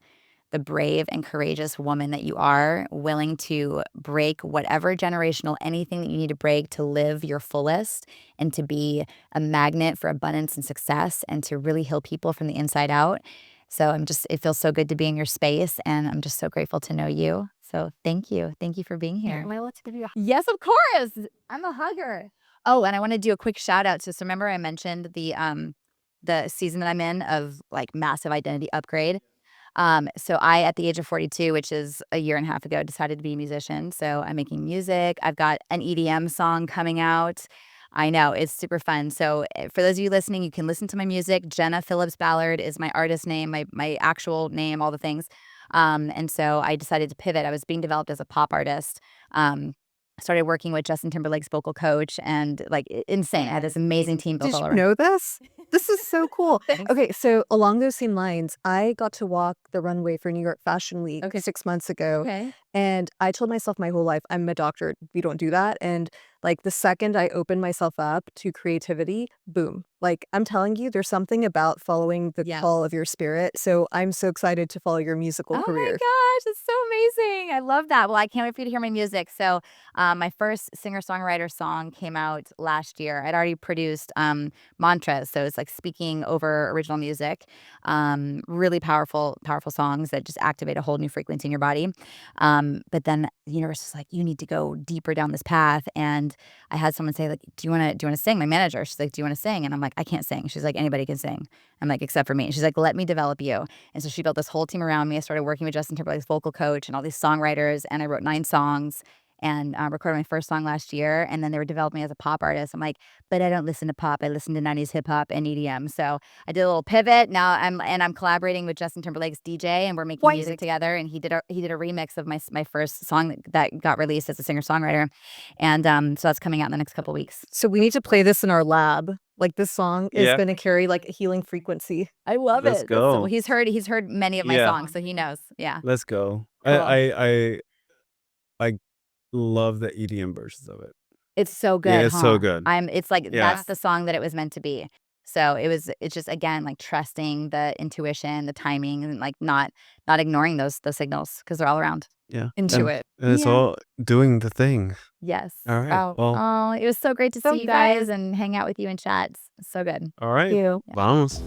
the brave and courageous woman that you are, willing to break whatever generational, anything that you need to break to live your fullest and to be a magnet for abundance and success and to really heal people from the inside out. So it feels so good to be in your space, and I'm just so grateful to know you. So thank you. Thank you for being here. Am I allowed to give you a Yes, of course. I'm a hugger. Oh, and I want to do a quick shout out to, so remember I mentioned the season that I'm in of like massive identity upgrade. So I, at the age of 42, which is a year and a half ago, decided to be a musician. So I'm making music. I've got an EDM song coming out. I know, it's super fun. So for those of you listening, you can listen to my music. Jenna Phillips Ballard is my artist name, my actual name, all the things. And so I decided to pivot. I was being developed as a pop artist. Started working with Justin Timberlake's vocal coach, and like insane. I had this amazing team built Did all you around. know this? This is so cool. Thanks. Okay, so along those same lines, I got to walk the runway for New York Fashion Week 6 months ago. Okay. And I told myself my whole life, I'm a doctor. We don't do that. And like the second I opened myself up to creativity, boom. Like I'm telling you, there's something about following the Yes. call of your spirit. So I'm so excited to follow your musical Oh career. my gosh, it's so amazing. I love that. Well, I can't wait for you to hear my music. So my first singer-songwriter song came out last year. I'd already produced mantras. So it's like speaking over original music. Really powerful songs that just activate a whole new frequency in your body. But then the universe is like, you need to go deeper down this path. And I had someone say, like, do you want to sing? My manager, she's like, do you want to sing? And I'm like, I can't sing. She's like, anybody can sing. I'm like, except for me. And she's like, let me develop you. And so she built this whole team around me. I started working with Justin Timberlake's vocal coach and all these songwriters, and I wrote 9 songs and recorded my first song last year. And then they were developing me as a pop artist. I'm like, but I don't listen to pop. I listen to 90s hip hop and EDM. So I did a little pivot. Now I'm collaborating with Justin Timberlake's DJ, and we're making music together. And he did a remix of my first song that got released as a singer songwriter, and so that's coming out in the next couple weeks. So we need to play this in our lab. Like this song is Yeah. going to carry like a healing frequency. I love Let's it. go. Well, he's heard many of my Yeah. songs, so he knows. Yeah. Let's go. Cool. I love the EDM versions of it. It's so good. Yeah, it's huh? so good. It's like Yeah. that's the song that it was meant to be. So it's just, again, like trusting the intuition, the timing, and like not ignoring those signals because they're all around. Yeah. Intuit. And it's Yeah. all doing the thing. Yes. All right. Oh, it was so great to So see you guys and hang out with you and chat. It's so good. All right. Thank you. Vamos.